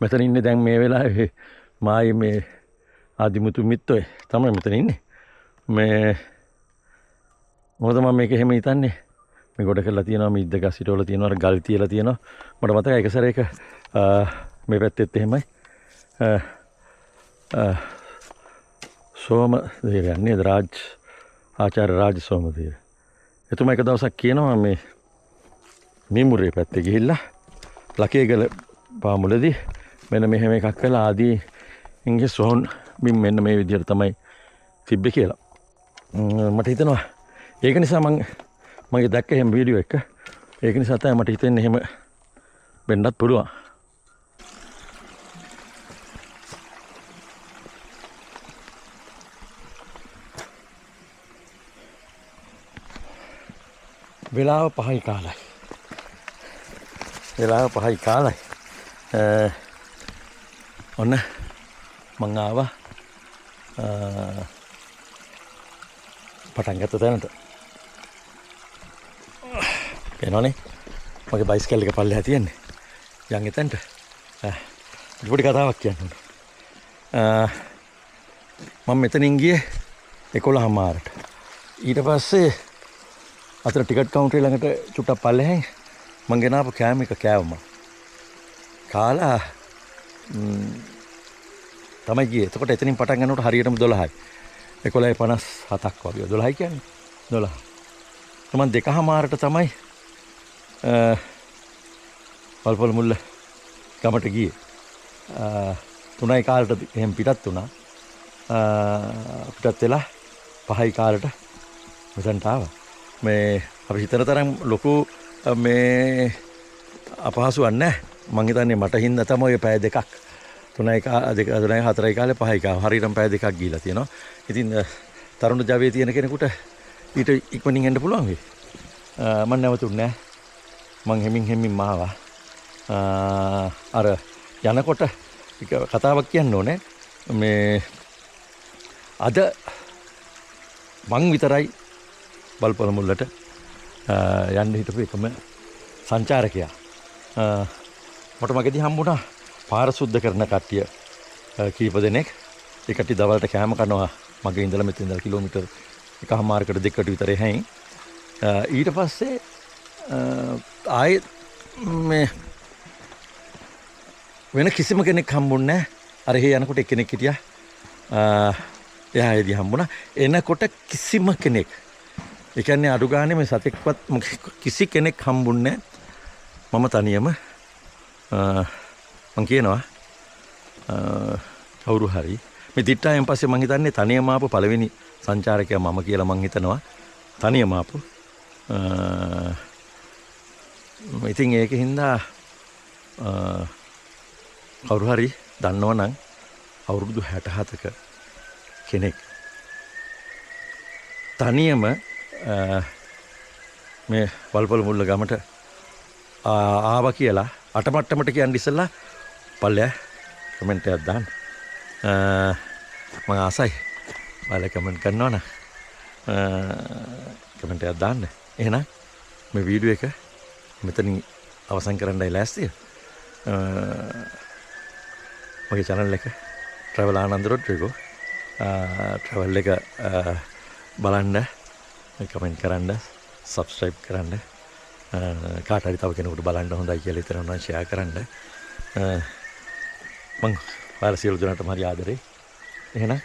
Speaker 2: මෙතන ඉන්නේ දැන් මේ වෙලාවේ මායි මේ ආදිමුතු මිත්තෝ තමයි මෙතන ඉන්නේ. මේ මොකද මම මේක එහෙම හිතන්නේ මේ ගොඩ කරලා තියෙනවා මේ ඉද්ද ගස් හිටවල තියෙනවා ගල් තියලා තියෙනවා. මට මතකයි එක සැරේක මේ පැත්තෙත් එහෙමයි. සෝමදේව යන්නේ ආචාර්ය රාජ සෝමදේව. එතුමා එක දවසක් කියනවා මේ මිමුරේ පැත්තේ ගිහිල්ලා ලකේගල පාමුලදී මෙන්න මෙහෙම එකක් කළා ආදී ඉංග්‍රීසි සොහොන් බිම් මෙන්න මේ විදිහට තමයි තිබ්බේ කියලා. මට හිතෙනවා ඒක නිසා මගේ දැක්ක එහෙම වීඩියෝ එක. ඒක නිසා තමයි මට හිතෙන්නේ එහෙම වෙන්නත් පුළුවන්. වෙලාව 5යි කාලයි. වෙලාව 5යි කාලයි. ඔන්න මං ආවා පටන් ගත්ත තැනට. එනෝනේ මගේ බයිස්කල් එක පල්ලෙහා තියෙන්නේ. යන් එතනට පොඩි කතාවක් කියන්න ඕනේ. මම මෙතනින් ගියේ 11:00ට. ඊට පස්සේ අතර ටිකට් කවුන්ටරේ ළඟට චුට්ටක් පල්ලෙහෙන් මං ගෙනාපු කෑම එක කෑවම කාලා තමයි ගියේ. එතකොට එතනින් පටන් ගන්නකොට හරියටම 12යි. 11:57ක් වගේ. 12යි කියන්නේ 12. මම 2:00ට තමයි වල්පොල මුල්ල ගමට ගියේ. 3යි කාලට එහෙම පිටත් වුණා. පිටත් වෙලා 5යි කාලට මෙතනට ආවා. මේ අපි හිතන තරම් ලොකු මේ අපහසුවක් නැහැ. මං හිතන්නේ මට හින්දා තමයි ඔය පැය දෙකක් 3යි 4යි කාලේ 5යි කාලේ හරියටම පැය දෙකක් ගිහිලා තියෙනවා. ඉතින් තරුණ ජවයේ තියෙන කෙනෙකුට ඊට ඉක්මනින් එන්න පුළුවන් වෙයි. මම නැවතුන්නේ නැහැ. මං හෙමින් මාවා අර යනකොට කතාවක් කියන්න ඕනේ මේ අද මං විතරයි වල්පොල මුල්ලට යන්න හිටපු එකම සංචාරකයා. මට මගදී හම්බුණා පාර සුද්ධ කරන කට්ටිය කීප දෙනෙක්. ඒ කට්ටිය දවල්ට කෑම කනවා මගේ ඉඳලා මෙතන ඉඳලා කිලෝමීටර් 1.5කට 2කට විතර එහැයින්. ඊට පස්සේ ආයේ මේ වෙන කිසිම කෙනෙක් හම්බුන්නේ නැහැ. අර එහෙ යනකොට එක්කෙනෙක් හිටියා. එයා එදී හම්බුණා. එනකොට කිසිම කෙනෙක්. ඒ කියන්නේ අඩු ගානේ මේ සතෙක්වත් කිසි කෙනෙක් හම්බුන්නේ නැහැ. මම තනියම මං කියනවා කවුරු හරි මේ දිට්ටායෙන් පස්සේ මං හිතන්නේ තනියම ආපු පළවෙනි සංචාරකයා මම කියලා මං හිතනවා. තනියම ආපු. ඉතින් ඒකින්ද කවුරු හරි දන්නවනම් අවුරුදු 67ක කෙනෙක් තනියම මේ වල්පොල මුල්ල ගමට ආවා කියලා අටමට්ටමට කියන්න ඉස්සෙල්ලා පල්ලෙය කමෙන්ට් එකක් දාන්න. මම ආසයි ඔයාලා කමෙන්ට් කරනවා නම් කමෙන්ට් එකක් දාන්න. එහෙනම් මේ වීඩියෝ එක මෙතනින් අවසන් කරන්නයි ලෑස්තිය. මගේ channel එක travel ආනන්ද රොඩ්රිගෝ travel එක බලන්න කමෙන්ට් කරන්න subscribe කරන්න කාට හරි තව කෙනෙකුට බලන්න හොඳයි කියලා හිතනවා ෂෙයා කරන්න. මං ඔයාලා සියලු දෙනාටම හරි ආදරේ. එහෙනම්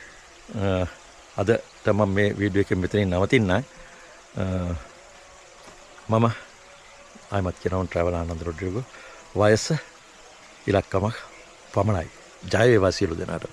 Speaker 2: අදට මම මේ වීඩියෝ එක මෙතනින් නවතින්න. මම ආයිමත් කියනවා travel ආනන්ද රොඩ්රිගෝ වයස ඉලක්කමක් පමණයි. ජය වේවා සියලු දෙනාට.